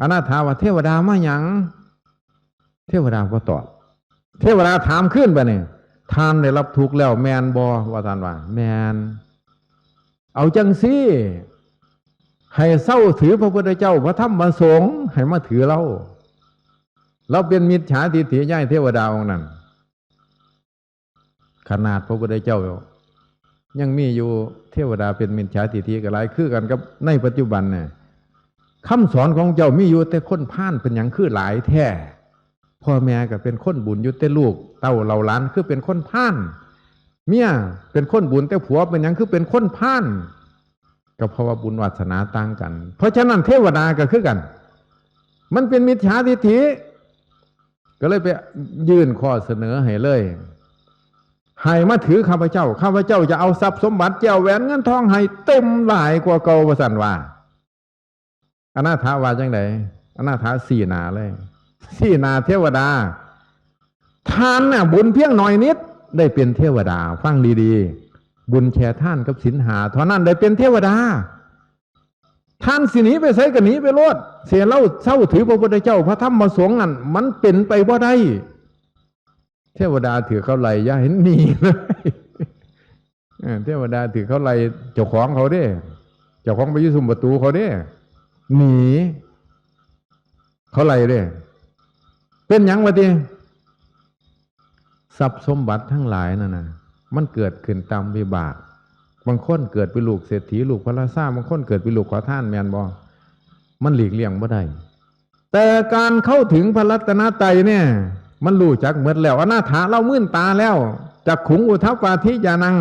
อนาถาว่าเทวดามาหยังเทวดาก็ตอบเทวดาถามขึ้นไปเนี่ยทานได้รับทุกข์แล้วแมนบอว่าท่านว่าแมนเอาจังสิให้เศร้าถือพระพุทธเจ้าพระธรรมพระสงฆ์ให้มาถือเราเป็นมิจฉาทิฏฐิย่ายเทวดาองค์นั้นขนาดพระพุทธเจ้ายังมีอยู่เทวดาเป็นมิจฉาทิฏฐิกับหลายคือกันกับในปัจจุบันเนี่ยคำสอนของเจ้ามีอยู่แต่คนพานเป็นอย่างคือหลายแท้พ่อแม่ก็เป็นคนบุญอยู่แต่ลูกเต้าเราหลานคือเป็นคนพานเมียเป็นคนบุญแต่ผัวเป็นอย่างคือเป็นคนพานก็เพราะว่าบุญวาสนาต่างกันเพราะฉะนั้นเทวดาก็คือกันมันเป็นมิจฉาทิฏฐิก็เลยไปยื่นข้อเสนอให้เลยให้มาถือข้าพเจ้าจะเอาทรัพย์สมบัติแก้วแหวนเงินทองให้เต็มหลายกว่าเก่าว่าซั่นว่าอนาถาว่าจังไดอนาถาสี่หนาเลยสี่หนาเทวดาทานน่ะบุญเพียงหน่อยนิดได้เป็นเทวดาฟังดีๆบุญแชร์ท่านกับศีลหาเท่านั้นได้เป็นเทวดาท่านสิหนีไปไสก็หนีไปโลดเสียเล่าเศร้าถือพระพุทธเจ้าพระธรรมพระสงฆ์นั่นมันเป็นไปบ่ได้เทวดาถือเขาไล่อย่าเห็นหนีเลยเทวดาถือเขาไล่เจ้าของเขาเด้เจ้าของไปยุ่งประตูเขาเด้หนีเขาไล่เด้เป็นหยังวะทีทรัพย์สมบัติทั้งหลายนั่นนะมันเกิดขึ้นตามวิบากบางคนเกิดเป็นลูกเศรษฐีลูกพระราชาบางคนเกิดเป็นลูกขอทานแมนบอมันหลีกเลี่ยงบ่ได้แต่การเข้าถึงพระรัตนตรัยเนี่ยมันรู้จักหมดแล้วอนาถาเล่ามื่นตาแล้วจักขุงอุทัปปาทิญาณัง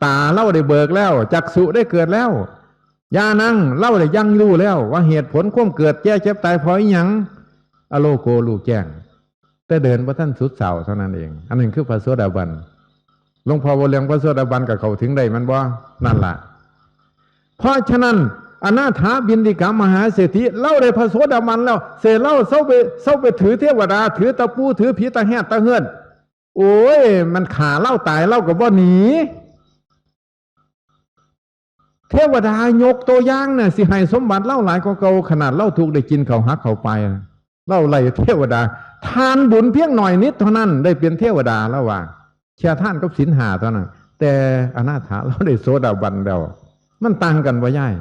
ตาเล่าได้เบิกแล้วจักสุได้เกิดแล้วญาณังเล่าได้ยังรู้แล้วว่าเหตุผลความเกิดแก่เจ็บตายเพราะหยังอโลโกลูกแจ้งแต่เดินพระท่านสุดเสาเท่านั้นเองอันหนึ่งคือพระโสดาบันหลวงพ่อวเลียงพระโสดาบันกับเขาถึงได้มันบ่นั่นล่ะเพราะฉะนั้นอนาถาบิณฑิกามหาเศรษฐีเล่าได้พระโสดาบันแล้วเสร็จเล่าเศร้าไปถือเทวดาถือตะปูถือผีตะแหดตะเฮือนโอ้ยมันขาเล่าตายเล่ากับว่าหนีเทวดายกตัวอย่างน่ะสิให้สมบัติเล่าหลายก็เก่าขนาดเล่าถูกได้กินเขาหักเขาไปเล่าไรเทวดาทานบุญเพียงหน่อยนิดเท่านั้นได้เป็นเทวดาแล้วว่าเชียร์ท่านกับศีลหาเท่านั้นแต่อนาถาเราได้โสดาบันแล้วมันต่างกันว่าย่าย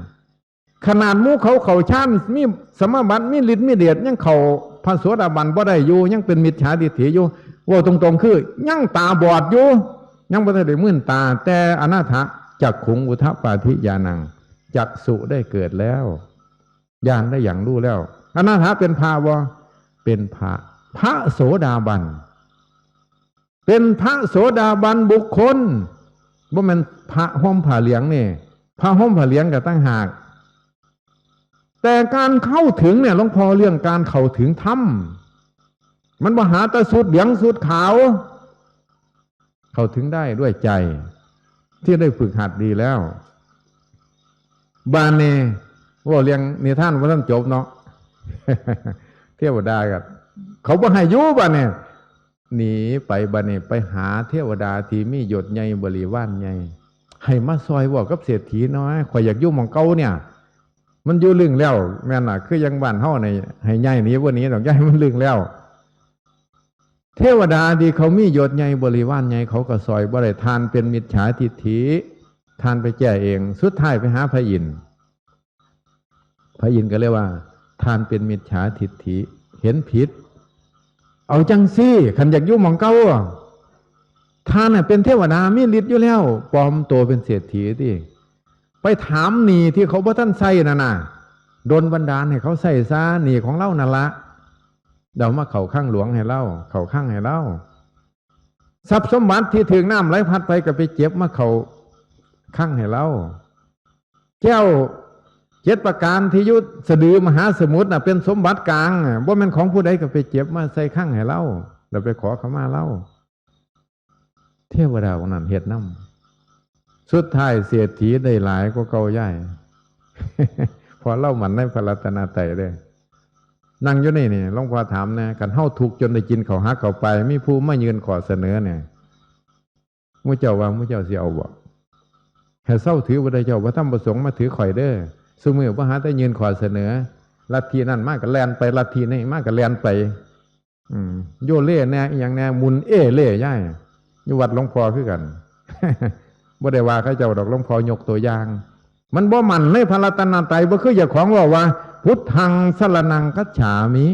ขนาดมูเขาชาญมีสมบัติมีฤทธิ์มีเดชยังเขาพระโสดาบันบ่ได้อยู่ยังเป็นมิจฉาทิฏฐิอยู่ว่าตรงๆคือยังตาบอดอยู่ยังบ่ได้มื่นตาแต่อนาถาจักขุงอุทัปปาทิญาณังจักสุได้เกิดแล้วญาณได้อย่างรู้แล้วอนาถาเป็นพระบ่เป็นพระโสดาบันเป็นพระโสดาบันบุคคลบ่แม่นพระห่มผ้าเหลืองนี่พระห่มผ้าเหลืองก็ตั้งหากแต่การเข้าถึงเนี่ยหลวงพ่อเรื่องการเข้าถึงธรรมมันบ่หาแต่สุดเหลืองสุดขาวเข้าถึงได้ด้วยใจที่ได้ฝึกหัดดีแล้วบานเนว่าเรียงนิทานว่าท่านจบเนาะ เทวดากับเขาบ่ให้อยู่บานเนหนีไปบานเนไปหาเทวดาที่มียศใหญ่บริวารใหญ่ให้มาซอยว่ากับเศรษฐีน้อยข่อยอยากยุ่งมองเก่าเนี่ยมันอยู่ลึงแล้วแม่น่ะคือยังบ้านเฮาในให้ใหญ่นี้วันนี้ดอกใหญ่มันลึงแล้วเทวดาที่เขามียศใหญ่บริวารใหญ่เขาก็ซอยบ่ได้ทานเป็นมิจฉาทิฏฐิทานไปแก้เองสุดท้ายไปหาพระอินทร์ก็เรียกว่าทานเป็นมิจฉาทิฏฐิเห็นผิดเอาจังซี่ขันอยากยุ่งมองเก้าทานน่ะเป็นเทวดามีฤทธิ์อยู่แล้วปลอมตัวเป็นเศรษฐีที่ไปถามหนี้ที่เขาบ่ท่านใส่น่ะโดนบันดาลให้เขาใส่ซะหนี้ของเล่านั่นละเดี๋ยวมาเข่าข้างหลวงให้เล่าเข่าข้างให้เล่าทรัพย์สมบัติที่ถึงน้ำไหลพัดไปก็ไปเจ็บมาเข่าข้างให้เล่า แก้ว7 ประการที่ยุทธสะดือมหาสมุทรเป็นสมบัติกลางว่ามันของผู้ใดก็ไปเจ็บมาใส่ข้างให้เล่าเราไปขอเขามาเล่าเทวดาของนั้นเฮ็ดน้ำสุดท้ายเศรษฐีได้หลายก็เก่าใหญ่ พอเล่ามันในพระรัตนตรัยเลยนั่งอยู่นี่หลวงพ่อถามนะกันเฮาถูกจนได้กินเขาหักเขาไปมีผู้มายืนขอเสนอเนี่ยมุเจ้าว่ามุเจ้าสิเอาบ่ให้เศร้าถือพระเจ้าพระธรรมประสงค์มาถือข่อยเด้อสมือพระหาแต่ยืนขอเสนอลัทธินั่นมากกับแลนไปลัทธินี่มากกับแลนไปโยเล่แน่อย่างแน่มุนเล่ย่ายอยู่วัดหลวงพ่อคือกัน บ่ได้ว่าเขาเจ้าดอกหลวงพ่อยกตัวอย่างมันบ่มันในพระรัตนตรัยบ่คืออย่างของว่าพุทธังสรณังคัจฉามิ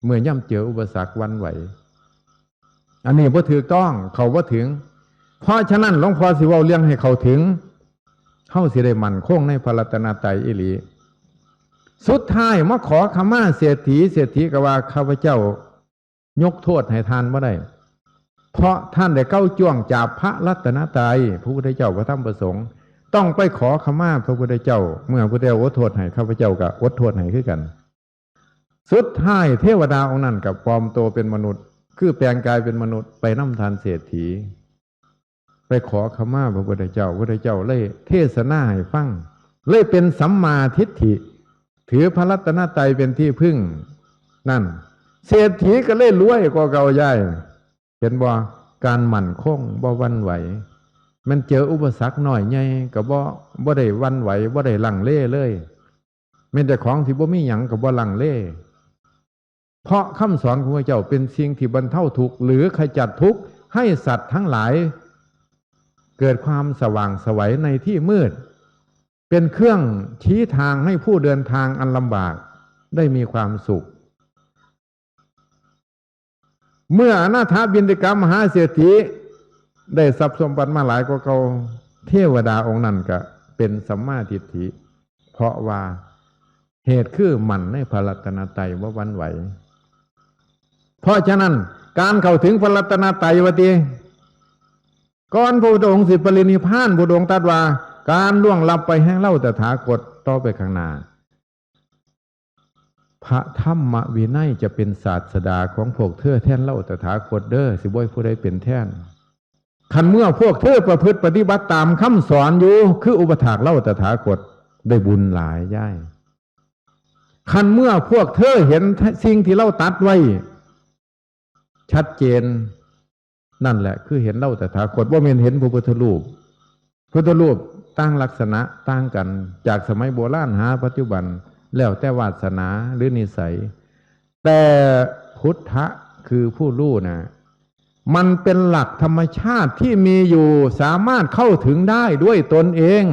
เมื่อย่ำเจออุปสรรควันไหวอันนี้บ่ถูกต้องเขาบ่ถึงเพราะฉะนั้นหลวงพ่อสิเว้าเรื่องให้เขาถึงเข้าสิได้มั่นคงในพระรัตนตรัยอีหลีสุดท้ายมาขอขมาเศรษฐีก็ว่าข้าพเจ้ายกโทษให้ทานบ่ได้เพราะท่านได้เข้าจ้วงจับพระรัตนตรัยพระพุทธเจ้าพระธรรมประสงค์ต้องไปขอขมาพระพุทธเจ้าเมื่อพระพุทธเจ้าอดโทษให้ข้าพเจ้าก็อดโทษให้คือกันสุดท้ายเทวดาองค์นั้นกับปลอมตัวเป็นมนุษย์คือแปลงกายเป็นมนุษย์ไปนำทานเศรษฐีไปขอขมาพระพุทธเจ้าเลยเทศนาให้ฟังเลยเป็นสัมมาทิฏฐิถือพระรัตนตรัยเป็นที่พึ่งนั่นเศรษฐีก็เลยรวยกว่าเก่าใหญ่เห็นบ่การหมั่นคงบ่วันไหวมันเจออุปสรรคหน่อยใหญ่ก็บ่ได้วันไหวบ่ได้ลังเลเลยแม้แต่ของที่บ่มีหยังก็บ่ลังเลเพราะคำสอนของพระเจ้าเป็นสิ่งที่บรรเทาทุกข์หรือขจัดทุกข์ให้สัตว์ทั้งหลายเกิดความสว่างไสวในที่มืดเป็นเครื่องชี้ทางให้ผู้เดินทางอันลำบากได้มีความสุขเมื่ออนาถบิณฑิกมหาเศรษฐีได้ทรัพย์สมบัติมาหลายกว่าเขาเทวดาองค์นั้นก็เป็นสัมมาทิฏฐิเพราะว่าเหตุคือมันในพระรัตนตรัยว่าวันไหวเพราะฉะนั้นการเข้าถึงพระรัตนตรัยวติก่อนพระพุทธองค์สิปรินิพพานพระพุทธองค์ตรัสว่าการล่วงลับไปแห่งเล่าตถาคตต่อไปข้างหน้าพระธรรมวินัยจะเป็นศาสดาของพวกเธอแทนเล่าตถาคตเด้อสิบ่ให้ผู้ใดเป็นแทนคันเมื่อพวกเธอประพฤติปฏิบัติตามคำสอนอยู่คืออุปถากเล่าตถาคตได้บุญหลายย่ายคันเมื่อพวกเธอเห็นสิ่งที่เล่าตัดไว้ชัดเจนนั่นแหละคือเห็นเล่าตถาคตว่าเห็นพระพุทธรูปพุทธรูปตั้งลักษณะต่างกันจากสมัยโบราณหาปัจจุบันแล้วแต่วาสนาหรือนิสัยแต่พุทธะคือผู้รู้นะมันเป็นหลักธรรมชาติที่มีอยู่สามารถเข้าถึงได้ด้วยตนเอง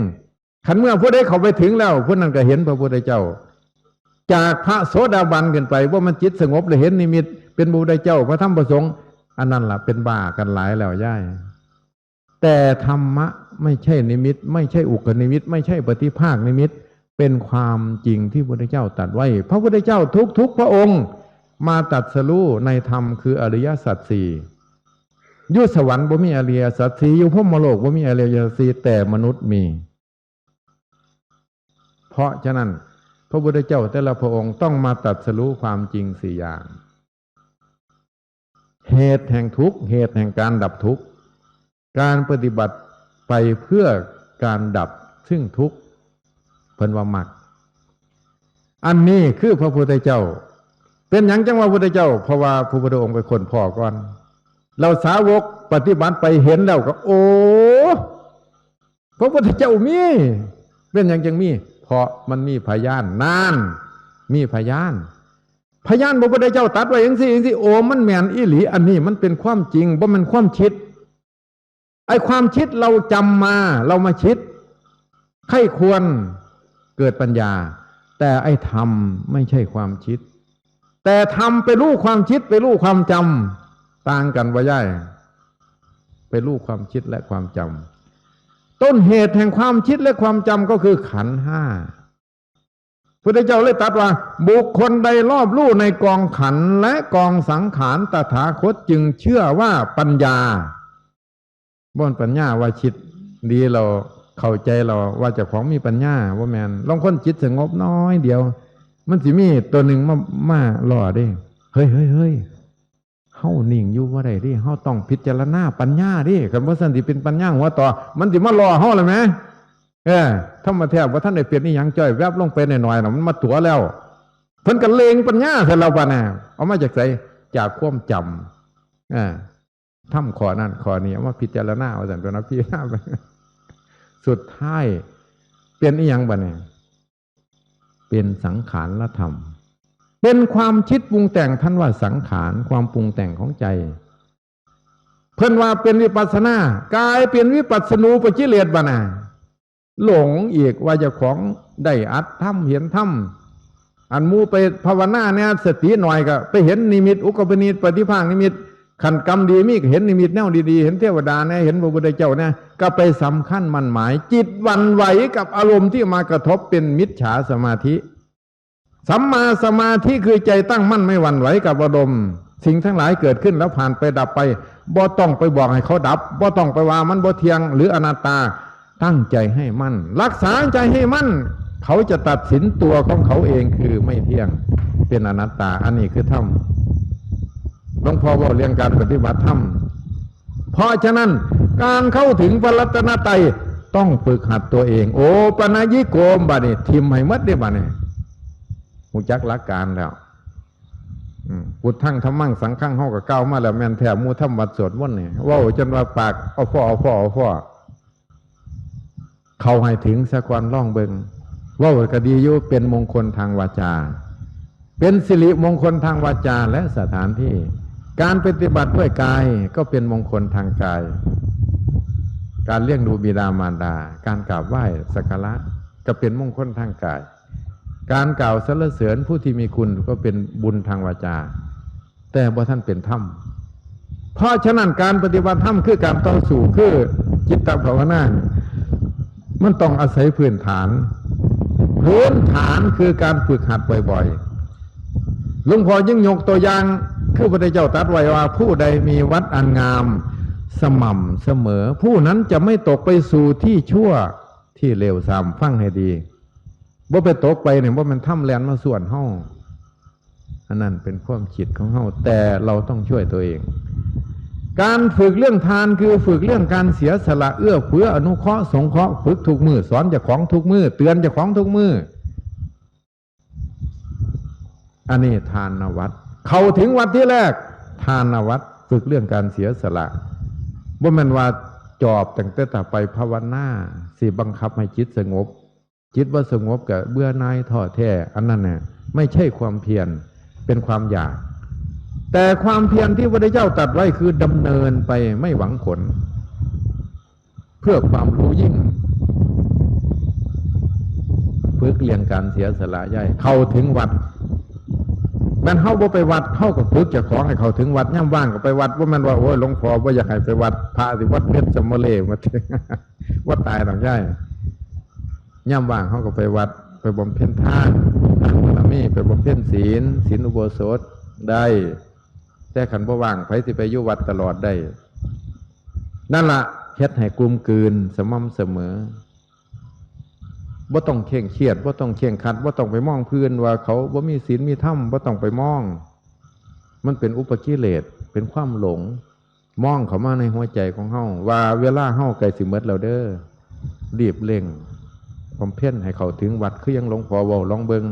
ขันเมื่อผู้ใดเข้าไปถึงแล้วผู้นั้นก็เห็นพระพุทธเจ้าจากพระโสดาบันขึ้นไปว่ามันจิตสงบเลยเห็นนิมิตเป็นพระพุทธเจ้าพระธรรมประสงค์อันนั้นล่ะเป็นบ้ากันหลายแล้วย่ายแต่ธรรมะไม่ใช่นิมิตไม่ใช่อุกนิมิตไม่ใช่ปฏิภาคนิมิตเป็นความจริงที่พระพุทธเจ้าตรัสไว้พระพุทธเจ้าทุกพระองค์มาตรัสรู้ในธรรมคืออริยสัจสี่อยู่สวรรค์บ่มีอริยสัจสี่อยู่พรหมโลกบ่มีอริยสัจสี่แต่มนุษย์มีเพราะฉะนั้นพระพุทธเจ้าแต่ละพระองค์ต้องมาตรัสรู้ความจริงสี่อย่างเหตุแห่งทุกข์เหตุแห่งการดับทุกข์การปฏิบัติไปเพื่อการดับซึ่งทุกข์เพิ่นว่ามรรคอันนี้คือพระพุทธเจ้าเป็นอย่างจังว่าพระพุทธเจ้าเพราะว่าพระพุทธองค์เป็นคนพ่อก่อนเราสาวกปฏิบัติไปเห็นแล้วก็โอ้พระพุทธเจ้ามีเป็นอย่างจังมีเพราะมันมีพยานนานมีพยานพระพุทธเจ้าตรัสไว้อย่างสิโอ้มันแม่นอีหลีอันนี้มันเป็นความจริงบ่มันความคิดไอ้ความคิดเราจำมาเรามาคิดใครควรเกิดปัญญาแต่ไอ้ธรรมไม่ใช่ความคิดแต่ธรรมไปรู้ความคิดไปรู้ความจำต่างกันว่าย่ายไปรู้ความคิดและความจำต้นเหตุแห่งความคิดและความจำก็คือขันธ์ห้าพุทธเจ้าเลยตรัสว่าบุคคลใดรอบรู้ในกองขันธ์และกองสังขารตถาคตจึงเชื่อว่าปัญญาบ่นปัญญาว่าคิดดีเรา เข้าใจเราว่าเจ้าของมีปัญญาว่าแมนลองคนจิตสงบน้อยเดียวมันสิมีตัวหนึ่งมาล่อได้เฮ้ยเฮานิ่งอยู่ว่าได้ดิเฮาต้องพิจารณาปัญญาดิคันบ่ซั่นสิเป็นปัญญาหัวต่อมันสิมาล่อเฮาเลยมั้ยถ้ามาแทบว่าท่านได้เปลี่ยนอีหยังจ้อยแวบลงไปหน่อยๆน่ะมันมาตัวแล้วเพิ่นก็เลงปัญญาใส่เราป่ะน่ะเอามาจากไสจากความจำทำข้อนั้นข้อนี้เอามาพิจารณาว่าซั่นตัวนะพี่นะสุดท้ายเป็นอีหยังบ่เนี่ยเป็นสังขารละธรรมเป็นความคิดปรุงแต่งท่านว่าสังขารความปรุงแต่งของใจเพิ่นว่าเป็นวิปัสสนากลายเป็นวิปัสสนูปกิเลสบ่น่ะหลงอีกว่าเจ้าของได้อัดธรรมเห็นธรรมอันมูไปภาวนาเนี่ยสติหน่อยก็ไปเห็นนิมิตอุกปนิมิตปฏิภาคนิมิตขันกรรมดีมีเห็นนิมิตแนวดีๆเห็นเทวดาเนี่ยเห็นพระพุทธเจ้าเนี่ยก็ไปสำคัญมั่นหมายจิตหวั่นไหวกับอารมณ์ที่มากระทบเป็นมิจฉาสมาธิสัมมาสมาธิคือใจตั้งมั่นไม่หวั่นไหวกับอารมณ์สิ่งทั้งหลายเกิดขึ้นแล้วผ่านไปดับไปบ่ต้องไปบอกให้เขาดับบ่ต้องไปว่ามันบ่เที่ยงหรืออนัตตาตั้งใจให้มั่นรักษาใจให้มั่นเขาจะตัดสินตัวของเขาเองคือไม่เที่ยงเป็นอนัตตาอันนี้คือธรรมหลวงพ่อบอกเรื่องการปฏิบัติธรรมเพราะฉะนั้นการเข้าถึงพระรัตนตรัยต้องฝึกหัดตัวเองโอปนยิโกมบานี่ทิมให้มัดได้บานี่หูจักหลักการแล้วพุทธังธรรมังสังฆังเฮากับเก้ามาแล้วแม่นแถมมูทำวัดสวดมนต์นี่ว่าจนว่าปากเอาพ่อเขาให้ถึงสักวันล่องเบิงว่าก็ดีอยู่เป็นมงคลทางวาจาเป็นสิริมงคลทางวาจาและสถานที่การปฏิบัติด้วยกายก็เป็นมงคลทางกายการเลี้ยงดูบิดามารดาการกราบไหว้สักการะก็เป็นมงคลทางกายการกล่าวสรรเสริญผู้ที่มีคุณก็เป็นบุญทางวาจาแต่บ่ท่านเป็นธรรมเพราะฉะนั้นการปฏิบัติธรรมคือการต่อสู้คือจิตตภาวนามันต้องอาศัยพื้นฐานคือการฝึกหัดบ่อยๆหลวงพ่อยิ่งยกตัวอย่างคือพระเจ้าตรัสไว้ว่าผู้ใดมีวัดอันงามสม่ำเสมอผู้นั้นจะไม่ตกไปสู่ที่ชั่วที่เลวทรามฟังให้ดีบ่ไปตกไปเนี่ยว่ามันทำแลนมาส่วนเฮาอันนั้นเป็นความคิดของเฮาแต่เราต้องช่วยตัวเองการฝึกเรื่องทานคือฝึกเรื่องการเสียสละเอื้อเฟื้ออนุเคราะห์สงเคราะห์ฝึกทุกมือสอนเจ้าของทุกมือเตือนเจ้าของทุกมืออันนี้ทานวัดเข้าถึงวัดที่แรกทานวัดฝึกเรื่องการเสียสละบ่แม่นว่าจอบตั้งแต่ต่อไปภาวนาสิบังคับให้จิตสงบจิตว่าสงบกับเบื่อหน่ายท้อแท้อันนั้นน่ะไม่ใช่ความเพียรเป็นความอยากแต่ความเพียรที่พระพุทธเจ้าตรัสไว้คือดำเนินไปไม่หวังผลเพื่อความรู้ยิ่งฝึกเรียนการเสียสละย่อยเข้าถึงวัดแม่นเฮาบ่ไปวัดเฮาก็ฝึกเจ้าของให้เข้าถึงวัดย่ำว่างก็ไปวัดว่ามันว่าโอ้ยหลวงพ่อบ่อยากให้ไปวัดพระสิวัดเพชรสมเลมาถึงวัดตายดอกย่ายย่ำว่างเฮาก็ไปวัดไปบำเพ็ญทานบารมีไปบำเพ็ญศีลอุโบสถได้แต่ขันบ่ว่างไผสิไปอยู่วัดตลอดได้นั่นล่ะเฮ็ดให้กลุ่มกลืนสม่ำเสมอบ่ต้องเคร่งเครียดบ่ต้องเคร่งขัดบ่ต้องไปมองเพื่อนว่าเขาบ่มีศีลมีธรรมบ่ต้องไปมองมันเป็นอุปกิเลสเป็นความหลงมองเข้ามาในหัวใจของเฮาว่าเวลาเฮาใกล้สิหมดแล้วเด้อรีบเร่งบำเพ็ญให้เขาถึงวัดคือยังหลวงพ่อเว้าลองเบิ่ง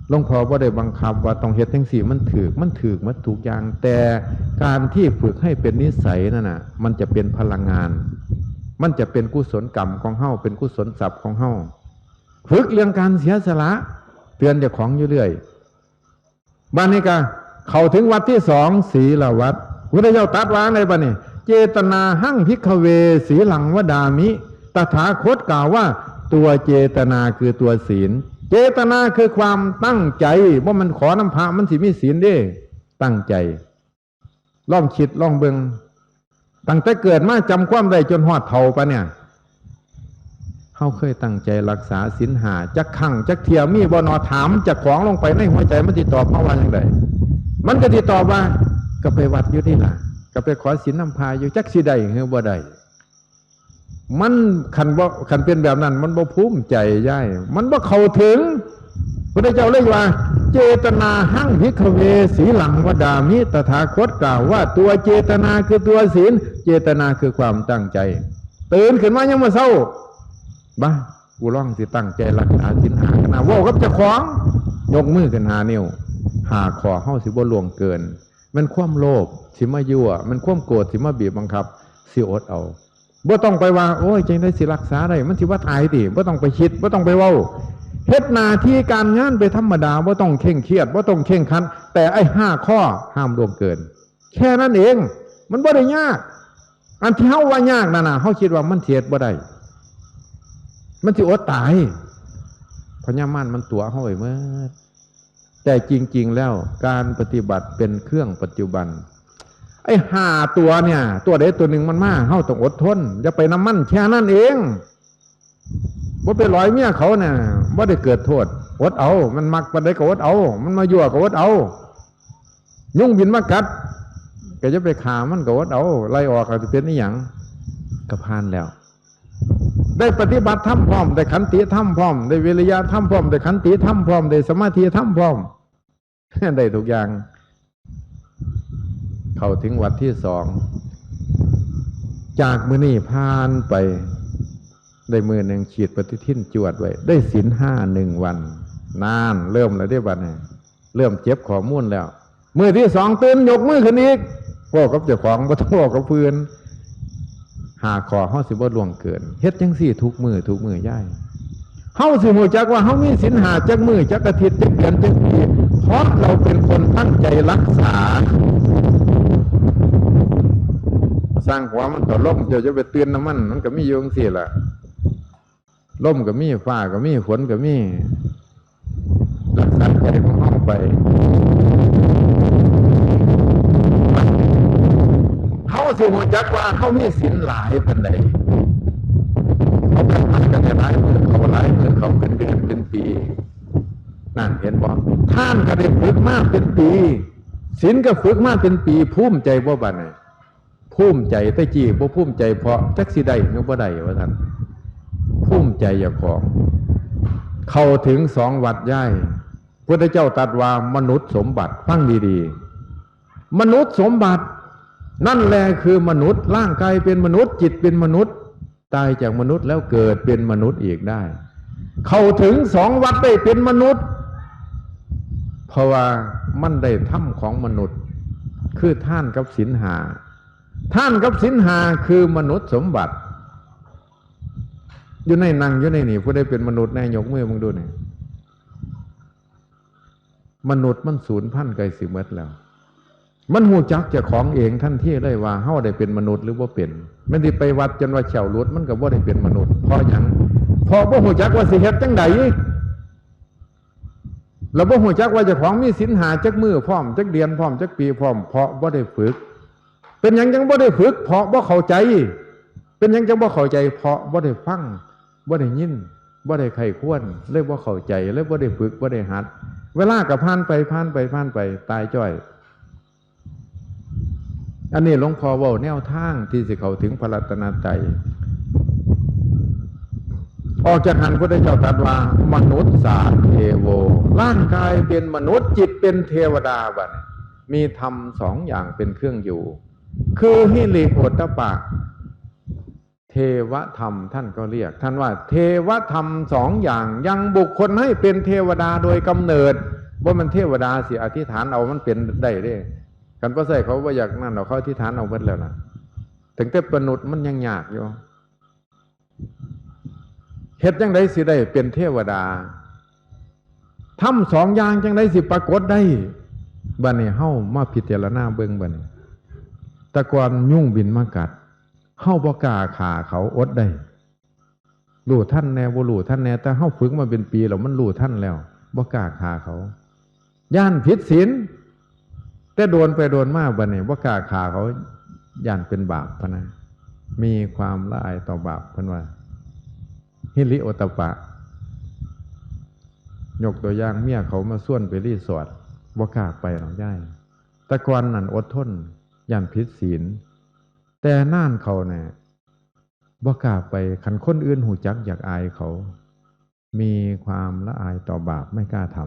หลวงพ่อบ่ได้บังคับว่าต้องเฮ็ดจังซี่มันถูกหมดทุกอย่างแต่การที่ฝึกให้เป็นนิสัยนั่นน่ะมันจะเป็นพลังงานมันจะเป็นกุศลกรรมของเฮาเป็นกุศลทรัพย์ของเฮาฝึกเรื่องการเสียสละเตือนเจ้าของอยู่เรื่อยบัดนี้ก็เข้าถึงวัดที่สองศีลวัดพระเจ้าตรัสว่าในบัดนี้เจตนาหั่งภิกขเวศีลังวดามิตถาคตกล่าวว่าตัวเจตนาคือตัวศีลเจตนาคือความตั้งใจว่ามันขอน้ำพระมันสิมีศีลเด้ตั้งใจลองคิดลองเบิ่งตั้งแต่เกิดมาจำความได้จนฮอดเฒ่าปะเนี่ยเฮาเคยตั้งใจรักษาศีลห้าจักขังจักเที่ยมีบ่นอถามจักของลงไปในหัวใจมันสิตอบเฮาว่าจังไดมันก็สิตอบว่าก็ไปวัดอยู่นี่ล่ะก็ไปขอศีลน้ำพาอยู่จักสิได้หรือบ่ได้ มันขันเป็นแบบนั้นมันบ่ภูมิใจย่ายมันบ่เข้าถึงพระเจ้าเลยว่าเจตนาหั่งภิกขเวสีหลังวดามิตถาคตกล่าวว่าตัวเจตนาคือตัวศีลเจตนาคือความตั้งใจตื่นขึ้นมายังมาเศร้าบ้ากูร้องสิตั้งใจรักษาศีลหากันนะว่ากับเจ้าของยกมือขึ้นหานิ้วหาขอเฮาสิบ่ล่วงเกินมันความโลภสิมายั่วมันความโกรธสิมาบีบบังคับสิอดเอาบ่ต้องไปว่าโอ้ยจังได้สิรักษาได้มันสิว่าตายติบ่ต้องไปคิดบ่ต้องไปเว้าเฮ็ดหน้าที่การงานไปธรรมดาบ่ต้องเคร่งเครียดบ่ต้องเคร่งขันแต่ไอ้5 ข้อห้ามล่วงเกินแค่นั้นเองมันบ่ได้ยากอันที่เฮาว่ายากนั่นน่ะเฮาคิดว่ามันเฮ็ดบ่ได้มันสิอดตายพญามารมันตัวเฮาไว้หมดแต่จริงๆแล้วการปฏิบัติเป็นเครื่องปัจจุบันไอ้5 ตัวเนี่ยตัวใดตัวหนึ่งมันมาเฮาต้องอดทนอย่าไปน้ำมันแค่นั้นเองบ่ไปร้อยเมียเขาเนี่ยบ่ได้เกิดโทษอดเอามันมักปานใดก็อดเอามันมายั่วก็อดเอายุ่งบินมากัดก็จะไปฆ่ามันก็อดเอาไล่ออกอาจจะเป็นอีหยังก็ผ่านแล้วได้ปฏิบัติธรรมพร้อมได้ขันติธรรมพร้อมได้วิริยะธรรมพร้อมได้ขันติธรรมพร้อมได้สมาธิธรรมพร้อม ได้ทุกอย่างเข้าถึงวัดที่2จากมื้อนี้ผ่านไปได้มื้อหนึ่งฉีดปฏิทินจวดไว้ได้ศีล5 1 วันนานเริ่มแล้วได้บัดนี้เริ่มเจ็บข้อมูลแล้วมื้อที่2ตื่นยกมือขึ้นอีกพ่อกับเจ้าของบ่ต้องบอกกับเพื่อน5 ข้อเฮาสิบ่ล่วงเกินเฮ็ดจังซี่ทุกมื้อย่ายเฮาสิรู้จักว่าเฮามีศีล5จักมื้อจักอาทิตย์จักเดือนจักปีเพราะเราเป็นคนตั้งใจรักษาสร้างหัวมันต่อล่มจะไปเตือนน้ำมันก็มีอยู่จังซี่ล่ะล่มก็มีฟ้าก็มีฝนก็มีรักษาใจของเฮาไปเฮาสิรู้จักว่าเฮามีศีลหลายปานใดเขาเป็นมันกันหลายมื้อเขาหลายมื้อเขาเป็นเดือนเป็นปีนั่นเห็นบ่ท่านก็ได้ฝึกมาเป็นปีศีลก็ฝึกมาเป็นปีภูมิใจบ่บัดนี้ภูมิใจแต่จี้บ่ภูมิใจเพราะจักสิได้หรือบ่ได้ว่าท่านภูมิใจเจ้าของเข้าถึง2 วัดย่ายพระเจ้าตรัสว่ามนุษย์สมบัติฟังดีๆมนุษย์สมบัตินั่นแหละคือมนุษย์ร่างกายเป็นมนุษย์จิตเป็นมนุษย์ตายจากมนุษย์แล้วเกิดเป็นมนุษย์อีกได้เข้าถึง2 วัดได้เป็นมนุษย์เพราะว่ามันได้ธรรมของมนุษย์คือท่านกับศีล5ท่านกับศีล5คือมนุษย์สมบัติอยู่ในนั่งอยู่ในนี่ผู้ใดเป็นมนุษย์แน่ยกมือมึงดูนี่มนุษย์มันสูญพันธุ์ไกลสิหมดแล้วมันหูจักเจ้าของเองท่านที่เลยว่าเฮาได้เป็นมนุษย์หรือบ่เป็นไม่ได้ไปวัดจนว่าเฉาหลุดมันก็บ่ได้เป็นมนุษย์เพราะหยังเพราะบ่หูจักว่าสิเฮ็ดจังไดแล้วบ่ฮู้จักว่าเจ้าของมีศีล5จักมื้อพร้อมจักเดือนพร้อมจักปีพร้อมเพราะบ่ได้ฝึกเป็นหยังจังบ่ได้ฝึกเพราะบ่เข้าใจเป็นหยังจังบ่เข้าใจเพราะบ่ได้ฟังบ่ได้ยินบ่ได้ไข้ควรเลยบ่เข้าใจเลยบ่ได้ฝึกบ่ได้หัดเวลาก็ผ่านไปตายจ้อยอันนี้หลวงพ่อเว้าแนวทางที่สิเข้าถึงพระรัตนตรัยออกจากหันพระเจ้าตรัสว่ามนุษย์สาเทโวร่างกายเป็นมนุษย์จิตเป็นเทวดาบัดมีธรรม2 อย่างเป็นเครื่องอยู่คือหิริโอตตัปปะเทวธรรมท่านก็เรียกท่านว่าเทวธรรม2 อย่างยังบุคคลให้เป็นเทวดาโดยกำเนิดว่ามันเทวดาสิอธิษฐานเอามันเป็นได้เด้กันบ่ใส่เขาบ่อยากนั่นเอาเขาอธิษฐานเอาเบิดแล้วนะถึงแต่มนุษย์มันยังยากอยู่เฮ็ดจังไดสิได้เป็นเทวดาทำ2 อย่างจังไดสิปรากฏได้บัดนี้เฮามาพิจารณาเบิ่งบัดนี้แต่ก่อนยุ่งบินมากัดเฮาบ่กล้าฆ่าเขาอดได้รู้ท่านแน่บ่รู้ท่านแน่แต่เฮาฝึกมาเป็นปีแล้วมันรู้ท่านแล้วบ่กล้าฆ่าเขาย่านผิดศีลแต่โดนไปโดนมาบัดนี้บ่กล้าฆ่าเขาย่านเป็นบาปพะนะมีความละอายต่อบาปเพิ่นว่าหิริโอตตัปปะยกตัวอย่างเมียเขามาส่วนไปรีสอร์ทบ่กล้าไปหรอกย่ายแต่ก่อนนั่นอดทนย่านผิดศีลแต่น่านเขาเนี่ย บ่กล้าไปขันคนอื่นหูจักอยากอายเขามีความละอายต่อบาปไม่กล้าท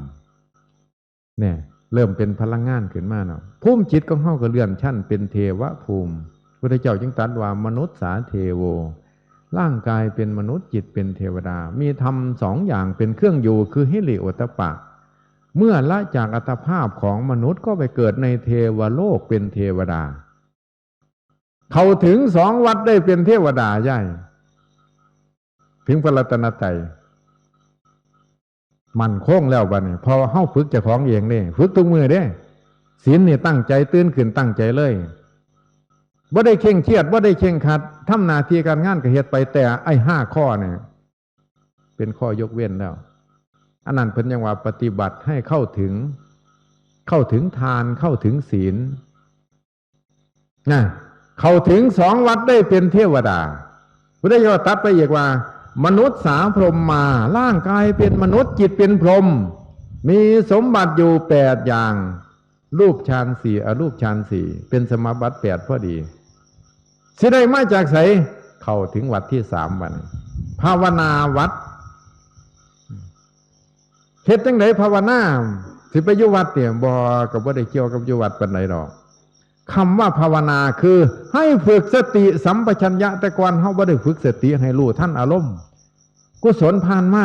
ำเนี่ยเริ่มเป็นพลังงานขึ้นมาเนาะภูมิจิตของเฮาก็เลื่อนชั้นเป็นเทวภูมิพุทธเจ้าจึงตรัสว่ามนุษย์สาเทโวร่างกายเป็นมนุษย์จิตเป็นเทวดามีธรรมสองอย่างเป็นเครื่องอยู่คือหิริโอตตัปปะเมื่อละจากอัตภาพของมนุษย์ก็ไปเกิดในเทวโลกเป็นเทวดาเขาถึงสองวัดได้เป็นเทวดาใหญ่ถึงพระรัตนตรัยมันโค้งแล้วบัดนี้พอเฮาฝึกเจ้าของเองนี่ฝึกทุกมือเด้ศีลนี่ตั้งใจตื่นขึ้นตั้งใจเลยบ่ได้เคร่งเครียดบ่ได้เคร่งขัดทำหน้าที่การงานก็เฮ็ดไปแต่ไอ้5ข้อเนี่ยเป็นข้อยกเว้นแล้วอันนั้นเพิ่นยังว่าปฏิบัติให้เข้าถึงทานเข้าถึงศีลนะเข้าถึงสองวัดได้เป็นเทวดาพุทธเจ้าตรัสไปอีกว่ามนุษย์สาพรหมมาร่างกายเป็นมนุษย์จิตเป็นพรหมมีสมบัติอยู่8อย่างรูปฌาน4อรูปฌาน4เป็นสมาบัติ8พอดีสิได้มาจากไสเข้าถึงวัดที่3วันภาวนาวัดเฮ็ดจังไดภาวนาสิไปอยู่วัดเนี่ยบ่ก็บ่ได้เกี่ยวกับอยู่วัดปานใดดอกคำว่าภาวนาคือให้ฝึกสติสัมปชัญญะแต่ก่อนเฮาบ่ได้ฝึกสติให้รู้ท่านอารมณ์กุศลผ่านมา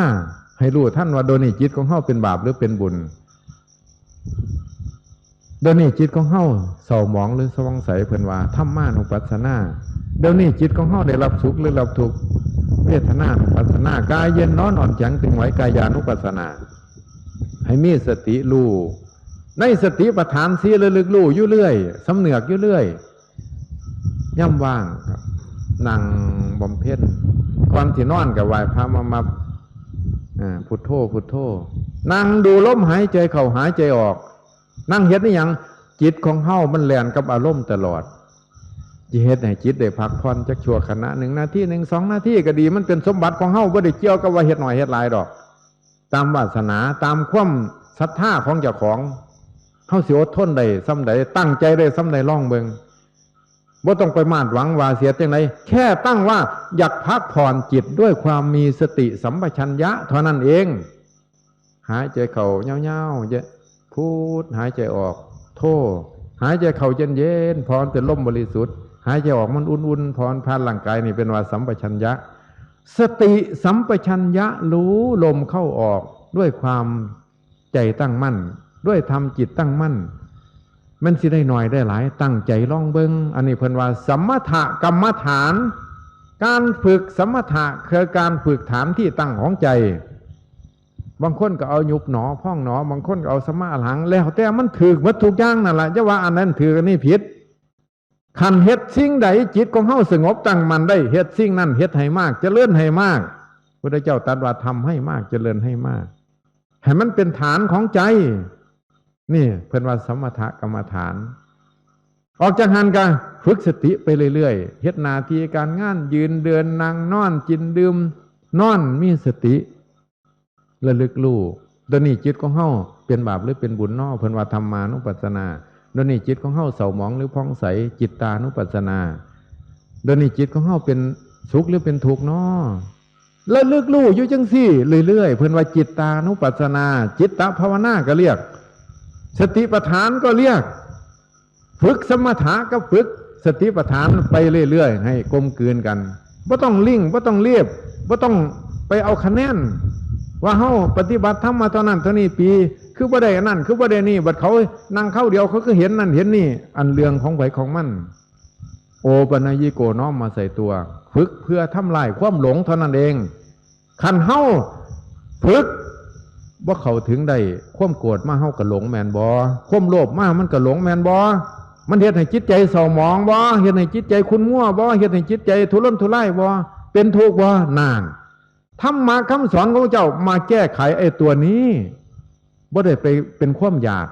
ให้รู้ท่านว่าโดยนี้จิตของเฮาเป็นบาปหรือเป็นบุญเดี๋ยวนี้จิตของเฮาเศร้าหมองหรือสว่างใสเพิ่นว่าธรรมานุปัสสนาเดี๋ยวนี้จิตของเฮาได้รับสุขหรือรับทุกข์เวทนานุปัสสนากายเย็นนอนอ่อนแข็งตึงไหวกายานุปัสสนาให้มีสติรู้ในสติปัฏฐานสีระลึกรู้อยู่เรื่อยสำเนือกอยู่เรื่อยย่ำว่างครับนั่งบำเพ็ญก่อนที่นอนกับไหว้พระมาพุทโธพุทโธนั่งดูลมหายใจเข้าหายใจออกนั่งเฮ็ดนี่ยังจิตของเฮามันแล่นกับอารมณ์ตลอดจิเฮ็ดให้จิตได้พักผ่อนจักชั่วขณะ1 นาที1 2 นาทีก็ดีมันเป็นสมบัติของเฮาบ่ได้เกี่ยวกับว่าเฮ็ดน้อยเฮ็ดหลายดอกตามวาสนาตามความศรัทธาของเจ้าของเฮาสิอดทนได้ส่ำใดตั้งใจได้ส่ำใดลองเบิ่งบ่ต้องไปมาดหวังว่าเสียจังไดแค่ตั้งว่าอยากพักผ่อนจิตด้วยความมีสติสัมปชัญญะเท่านั้นเองหายใจเข้ายาวๆพูดหายใจออกโธหายใจเข้าเย็นๆพรเป็นลมบริสุทธิ์หายใจออกมันอุ่นๆพรผ่านร่างกายนี่เป็นว่าสัมปชัญญะสติสัมปชัญญะรู้ลมเข้าออกด้วยความใจตั้งมั่นด้วยทำจิตตั้งมั่นมันสิได้หน่อยได้หลายตั้งใจลองเบิ่งอันนี้เพิ่นว่าสมถกรรมฐานการฝึกสมถะคือการฝึกฐานที่ตั้งของใจบางคนก็เอายุบหนอพ่องหนอบางคนก็เอาสมาหลังแล้วแต่มันถือวัตถุย่างนั่นแหละจะว่าอันนั้นถืออันนี้ผิดขันเฮ็ดสิ่งใดจิตของเฮาสงบตั้งมันได้เฮ็ดสิ่งนั้นเฮ็ดให้มากเจริญให้มากพุทธเจ้าตรัสว่าทำให้มากเจริญให้มากให้มันเป็นฐานของใจนี่เพิ่นว่าสมถกรรมฐานออกจากหันกันฝึกสติไปเรื่อยๆเฮ็ดหน้าที่การงานยืนเดินนั่งนอนกินดื่มนอนมีสติระลึกรู้เดี๋ยวนี้จิตของเฮาเป็นบาปหรือเป็นบุญน้อเพิ่นว่าธรรมานุปัสสนาเดี๋ยวนี้จิตของเฮาเศร้าหมองหรือผ่องใสจิตตานุปัสสนาเดี๋ยวนี้จิตของเฮาเป็นสุขหรือเป็นทุกข์น้อระลึกรู้อยู่จังซี่เรื่อยๆเพิ่นว่าจิตตานุปัสสนาจิตตภาวนาก็เรียกสติปัฏฐานก็เรียกฝึกสมถะก็ฝึกสติปัฏฐานไปเรื่อยๆให้กลมกลืนกันบ่ต้องลิ่งบ่ต้องเรียบบ่ต้องไปเอาคะแนนว่าเฮาปฏิบัติธรรมมาเท่านั้นเท่านี้ปีคือบ่ได้อันนั้นคือบ่ได้นี่บัดเขานั่งเข้าเดียวเขาก็เห็นนั่นเห็นนี่อันเรื่องของไผของมันโอปนัยยิโกน้อมมาใส่ตัวฝึกเพื่อทำลายความหลงเท่านั้นเองคันเฮาฝึกว่าเขาถึงได้ความโกรธมาเฮาก็หลงแมนบ่ความโลภมามันก็หลงแมนบ่มันเฮ็ดให้จิตใจเศร้าหมองบ่เฮ็ดให้จิตใจขุ่นมัวบ่เฮ็ดให้จิตใจทุรนทุรายบ่เป็นทุกข์บ่นานธรรมะคำสอนของเจ้ามาแก้ไขไอ้ตัวนี้บ่ได้ไปเป็นความอยาก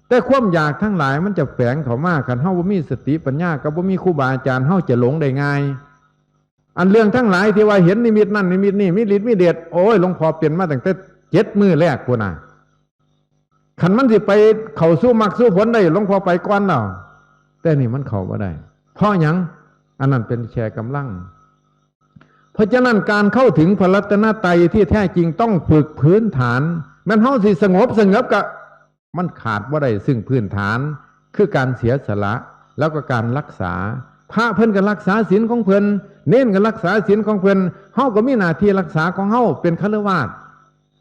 แต่ความอยากทั้งหลายมันจะแฝงเข้ามาคันเฮาบ่มีสติปัญญากับบ่มีครูบาอาจารย์เฮาจะหลงได้ง่ายอันเรื่องทั้งหลายที่ว่าเห็นนิมิตนั่นนิมิตนี่มีฤทธิ์มีเดชโอ้ยหลวงพ่อเปลี่ยนมาตั้งแต่7 มื้อแรกพุ่นน่ะขันมันสิไปเข้าสู้มรรคสู้ผลได้หลวงพ่อไปก่อนแล้วแต่นี่มันเข้าบ่ได้เพราะหยังอันนั้นเป็นแค่กำลัง เพราะฉะนั้นการเข้าถึงพระรัตนตรัยที่แท้จริงต้องฝึกพื้นฐานแม้นเฮาสิสงบก็มันขาดบ่ได้ซึ่งพื้นฐานคือการเสียสละแล้วก็การรักษาพระเพิ่นก็รักษาศีลของเพิ่นเน้นก็รักษาศีลของเพิ่นเฮาก็มีหน้าที่รักษาของเฮาเป็นฆราวาส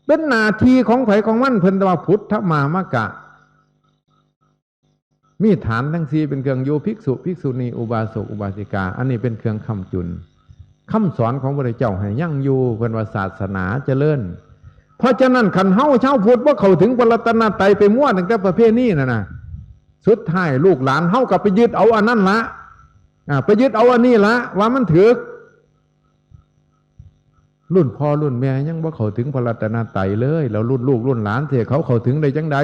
เป็นหน้าที่ของไผของมันเพิ่นว่าพุทธมามกะมีฐานทั้งสี่เป็นเครื่องอยู่ภิกษุภิกษุณีอุบาสกอุบาสิกาอันนี้เป็นเครื่องค้ำจุนคำสอนของพระพุทธเจ้าให้ยั่งอยู่เป็นว่าศาสนาเจริญเพราะฉะนั้นขันเฮาชาวพุทธว่าเขาถึงพระรัตนตรัยไปมั่วตั้งแต่ประเภทนี้นะสุดท้ายลูกหลานเฮากับไปยึดเอาอันนั้นละไปยึดเอาอันนี้ละว่ามันถือรุ่นพ่อรุ่นแม่ยังว่าเขาถึงพระรัตนตรัยเลยแล้วรุ่นลูกรุ่นหลานเสียเขาถึงได้จังใด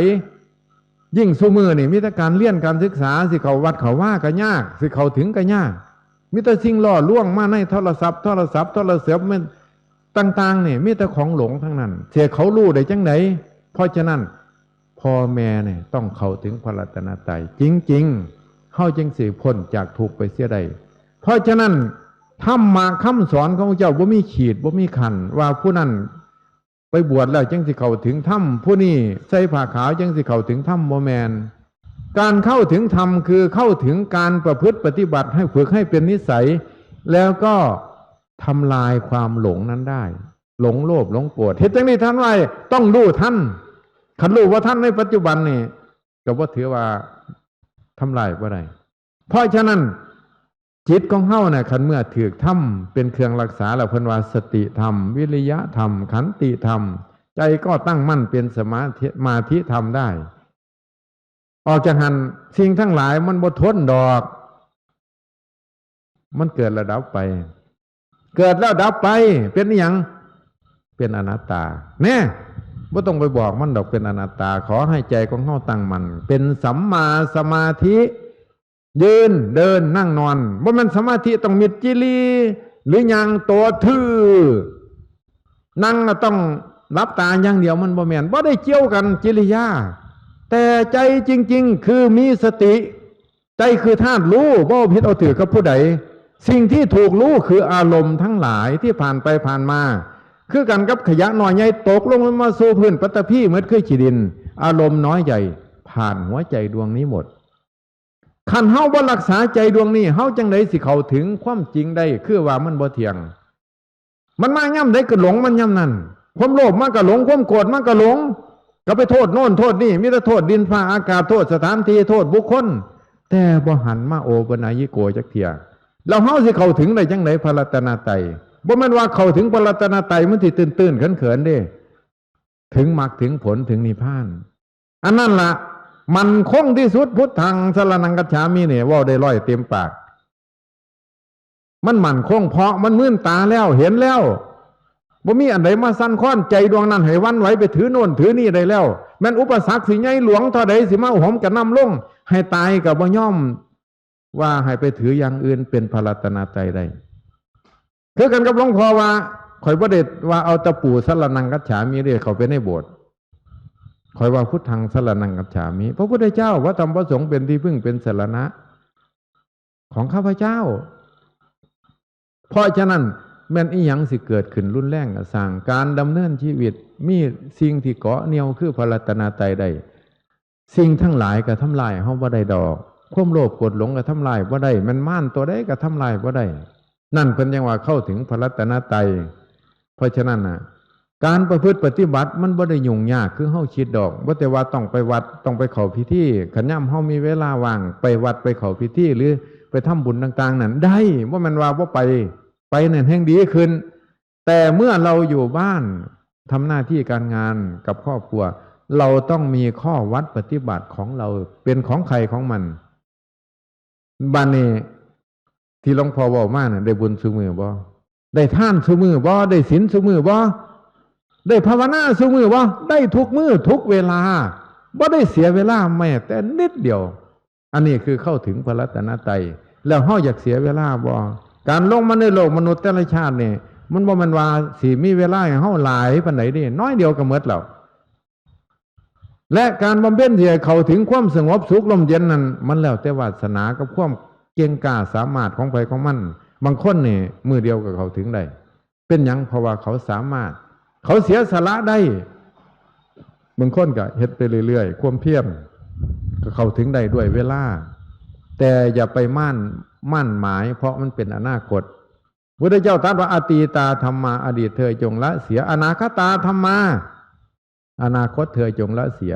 ยิ่งซุมือนี่มีแต่การเลี้ยนการศึกษาสิเขาวัดเขาว่าก็ยากสิเขาถึงก็ยากมีแต่สิ่งล่อล่วงมาในโทรศัพท์มันต่างๆเนี่ยมีแต่ของหลงทั้งนั้นเสียเขารู้ได้จังไหนเพราะฉะนั้นพ่อแม่เนี่ยต้องเข้าถึงพระรัตนตรัยจริงๆเข้าจึงสิพ้นจากทุกข์ไปเสียใดเพราะฉะนั้นธรรมะคำสอนของพระเจ้าบ่มีขีดบ่มีขันว่าผู้นั้นไปบวชแล้วจึงสิเข้าถึงธรรมผู้นี้ใส่ผ้าขาวจึงสิเข้าถึงธรรมบ่แม่นการเข้าถึงธรรมคือเข้าถึงการประพฤติปฏิบัติให้ฝึกให้เป็นนิสัยแล้วก็ทำลายความหลงนั้นได้หลงโลภหลงโกรธเหตุจังนี้ท่านว่าต้องรู้ท่านขันรู้ว่าท่านในปัจจุบันนี่ก็บ่ถือว่าทำลายบ่ได้เพราะฉะนั้นจิตของเฮาเนี่ยขันเมื่อถือธรรมเป็นเครื่องรักษาแล้วเพิ่นว่าสติธรรมวิริยะธรรมขันติธรรมใจก็ตั้งมั่นเป็นสมาธิธรรมได้ออกจากหันสิ่งทั้งหลายมันบ่ทนดอกมันเกิดระดับไปเกิดแล้วดับไปเป็นอหยังเป็นอนัตตาแน่บ่ต้องไปบอกมันดอกเป็นอนัตตาขอให้ใจของเฮาตั้งมั่นเป็นสัมมาสมาธิยืนเดินนั่งนอนบ่แม่นสมาธิต้องมิดจิลีหรือหยังตัวทื่อนั่งต้องรับตาอย่างเดียวมันบ่แม่นบ่ได้เกี่ยวกันกิริยาแต่ใจจริงๆคือมีสติใจคือธาตุรู้บ่ผิดเอาถือกับผู้ใดสิ่งที่ถูกรู้คืออารมณ์ทั้งหลายที่ผ่านไปผ่านมาคือกันกับขยะน้อยใหญ่ตกลงมาสู่พื้นปฐพีเหมือนคือขี้ดินอารมณ์น้อยใหญ่ผ่านหัวใจดวงนี้หมดขันเฮาบ่รักษาใจดวงนี้เฮาจังไดสิเข้าถึงความจริงได้คือว่ามันบ่เที่ยงมันมาย่ำได้ก็หลงมันย่ำนั่นความโลภมันก็หลงความโกรธมันก็หลงก็ไปโทษโน่นโทษนี่มีแต่โทษดินฟ้าอากาศโทษสถานที่โทษบุคคลแต่บ่หันมาโอปนายโกจักเที่ยแล้วเฮาสิเข้าถึงได้จังไดพระรัตนตรัยบ่แม่นว่าเข้าถึงพระรัตนตรัยมันสิตื่นๆเขินๆเด้ถึงมรรคถึงผลถึงนิพพานอันนั้นล่ะมันคงที่สุดพุทธังสรณังคัจฉามิเนี่ยว่าได้ร้อยเต็มปากมันมั่นคงเพราะมันมื่นตาแล้วเห็นแล้วบ่มีอันใดมาสั่นคลอนใจดวงนั้นให้วันไหวไปถือโน่นถือนี่ได้แล้วแม้นอุปสรรคสิใหญ่หลวงเท่าใดสิมาหอมกระนำลงให้ตายกับบ่ย่อมว่าให้ไปถืออย่างอื่นเป็นพระรัตนตรัยได้คือกันกับหลวงพ่อว่าข่อยบ่ได้ว่าเอาตะปูสรณังคัจฉามิเด้เข้าไปในโบสถ์คอยว่าพุทธังสรณังคัจฉามิพระพุทธเจ้าพระธรรมพระสงฆ์เป็นที่พึ่งเป็นสรณะของข้าพเจ้าเพราะฉะนั้นแม้นอีหยังสิเกิดขึ้นรุนแรงสร้างการดำเนินชีวิตมีสิ่งที่เกาะเหนี่ยวคือพระรัตนตรัยได้สิ่งทั้งหลายก็ทำลายเฮาบ่ได้ดอกความโลภโกรธหลงก็ทำลายบ่ได้มันม่านตัวใดก็ทำลายบ่ได้นั่นเพิ่นยังว่าเข้าถึงพระรัตนตรัยเพราะฉะนั้นน่ะการประพฤติปฏิบัติมันบ่ได้ยุ่งยากคือเฮาคิดดอกบ่แต่ว่าต้องไปวัดต้องไปเข้าพิธีขันย่ำเฮามีเวลาว่างไปวัดไปเข้าพิธีหรือไปทำบุญต่างๆนั่นได้ว่ามันว่าบ่ไปนั่นแห่งดีขึ้นแต่เมื่อเราอยู่บ้านทำหน้าที่การงานกับครอบครัวเราต้องมีข้อวัดปฏิบัติของเราเป็นของใครของมันบัดนี้ที่หลวงพ่อบอกมาน่ะได้บุญซุมื้อบ่ได้ทานซุมื้อบ่ได้ศีลซุมื้อบ่ได้ภาวนาซุมื้อบ่ได้ทุกมื้อทุกเวลาบ่ได้เสียเวลาแม้แต่นิดเดียวอันนี้คือเข้าถึงพระรัตนตรัยแล้วเฮาอยากเสียเวลาบ่การลงมาในโลกมนุษย์แต่ละชาตินี่มันบ่แม่นว่าสิมีเวลาให้เฮาหลายปานใดนี่น้อยเดียวก็หมดแล้วและการบำเพ็ญที่เข้าถึงความสงบสุขลมเย็นนั้นมันแล้วแต่วาสนากับความเก่งกล้าสามารถของใครของมันบางคนนี่มือเดียวก็เข้าถึงได้ เป็นหยังเพราะว่าเขาสามารถเขาเสียสละได้บางคนก็เฮ็ดไปเรื่อยๆความเพียรก็เข้าถึงได้ด้วยเวลาแต่อย่าไปมั่นหมายเพราะมันเป็นอนาคตพุทธเจ้าตรัสว่าอตีตาธรรมาอดีตเธอจงละเสียอนาคตาธรรมาอนาคตเธอจงละเสีย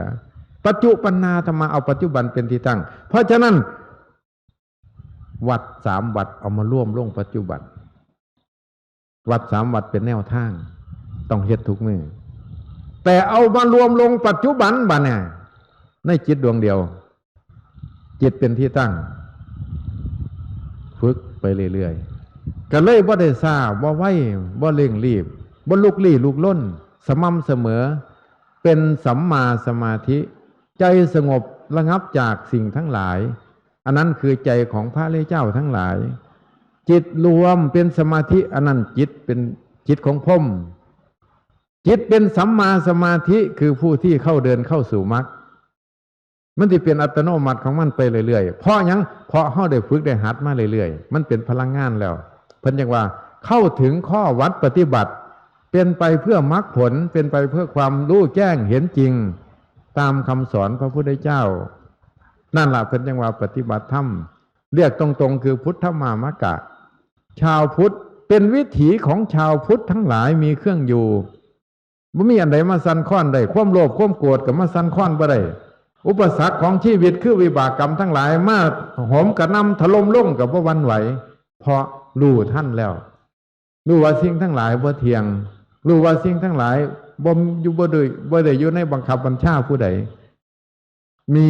ปัจจุบันนาธรรมาเอาปัจจุบันเป็นที่ตั้งเพราะฉะนั้นวัด3 วัดเอามาร่วมลงปัจจุบันวัด3 วัดเป็นแนวทางต้องเฮ็ดทุกมือแต่เอามารวมลงปัจจุบันบัดเนี่ยในจิตดวงเดียวจิตเป็นที่ตั้งฝึกไปเรื่อยๆก็เลยบ่ได้ซ่าบ่ไว้บ่เร่งรีบบ่ลุกลี้ลุกล่นสม่ำเสมอเป็นสัมมาสมาธิใจสงบระงับจากสิ่งทั้งหลายอันนั้นคือใจของพระเลเจ้าทั้งหลายจิตรวมเป็นสมาธิอันนั้นจิตเป็นจิตของพรหมจิตเป็นสัมมาสมาธิคือผู้ที่เข้าเดินเข้าสู่มรรคมันจะเป็นอัตโนมัติของมันไปเรื่อยๆเพราะยังเพราะเขาได้ฝึกได้หัดมาเรื่อยๆมันเป็นพลังงานแล้วเพิ่นจังว่าเข้าถึงข้อวัดปฏิบัติเป็นไปเพื่อมรรคผลเป็นไปเพื่อความรู้แจ้งเห็นจริงตามคำสอนพระพุทธเจ้านั่นแหละเพิ่นจังว่าปฏิบัติธรรมเรียกตรงๆคือพุทธมามกะชาวพุทธเป็นวิถีของชาวพุทธทั้งหลายมีเครื่องอยู่บ่มีอันใดมาสั่นคลอนได้ความโลภความโกรธก็มาสั่นคลอนบ่ได้อุปสรรคของชีวิตคือวิบากกรรมทั้งหลายมาโหมกระหน่ำถล่มลงกับบ่หวั่นไหวเพราะรู้ท่านแล้วรู้ว่าสิ่งทั้งหลายบ่เที่ยงรู้ว่าสิ่งทั้งหลายบ่อยู่บ่ได้อยู่ในบังคับบัญชาผู้ใดมี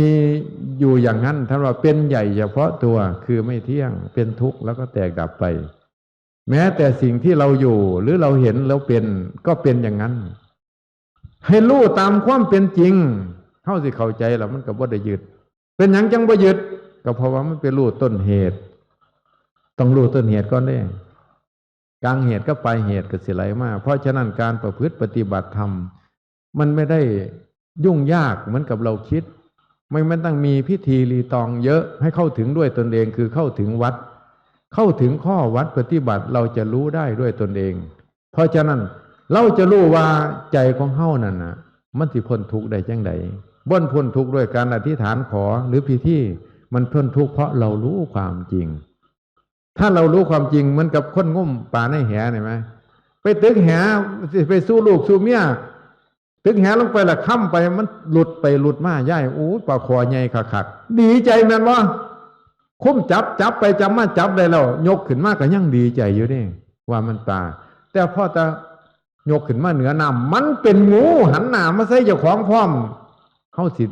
อยู่อย่างนั้นท่านว่าเป็นใหญ่เฉพาะตัวคือไม่เที่ยงเป็นทุกข์แล้วก็แตกดับไปแม้แต่สิ่งที่เราอยู่หรือเราเห็นแล้วเป็นก็เป็นอย่างนั้นให้รู้ตามความเป็นจริงเท่าสิเข้าใจแล้วมันก็บ่ได้ยึดเป็นหยังจังบ่ยึดก็เพราะว่ามันเป็นรู้ต้นเหตุต้องรู้ต้นเหตุก่อนเด้กลางเหตุก็ปลายเหตุก็สิไหลมาเพราะฉะนั้นการประพฤติปฏิบัติธรรมมันไม่ได้ยุ่งยากเหมือนกับเราคิดไม่ต้องมีพิธีรีตองเยอะให้เข้าถึงด้วยตนเองคือเข้าถึงวัดเข้าถึงข้อวัดปฏิบัติเราจะรู้ได้ด้วยตนเองเพราะฉะนั้นเราจะรู้ว่าใจของเฮานั่นน่ะมันสิพ้นทุกข์ได้จังไดบ่นพ้นทุกข์ด้วยการอธิษฐานขอหรือพิธีมันพ้นทุกข์เพราะเรารู้ความจริงถ้าเรารู้ความจริงเหมือนกับคนงมป่าในแหเห็นไหมไปตึกแหไปสู้ลูกสู้เมียตึกแหลงไปละค่ำไปมันหลุดไปหลุดมาย่ายโอ้ปลาคอใหญ่คักๆดีใจแม่นว่าคุ้มจับไปจับมาจับได้แล้วยกขึ้นมาก็ยังดีใจอยู่นี่ว่ามันปลาแต่พอจะยกขึ้นมาเหนือน้ำมันเป็นงูหันหน้ามาใส่เจ้าของพร้อมเขาสิ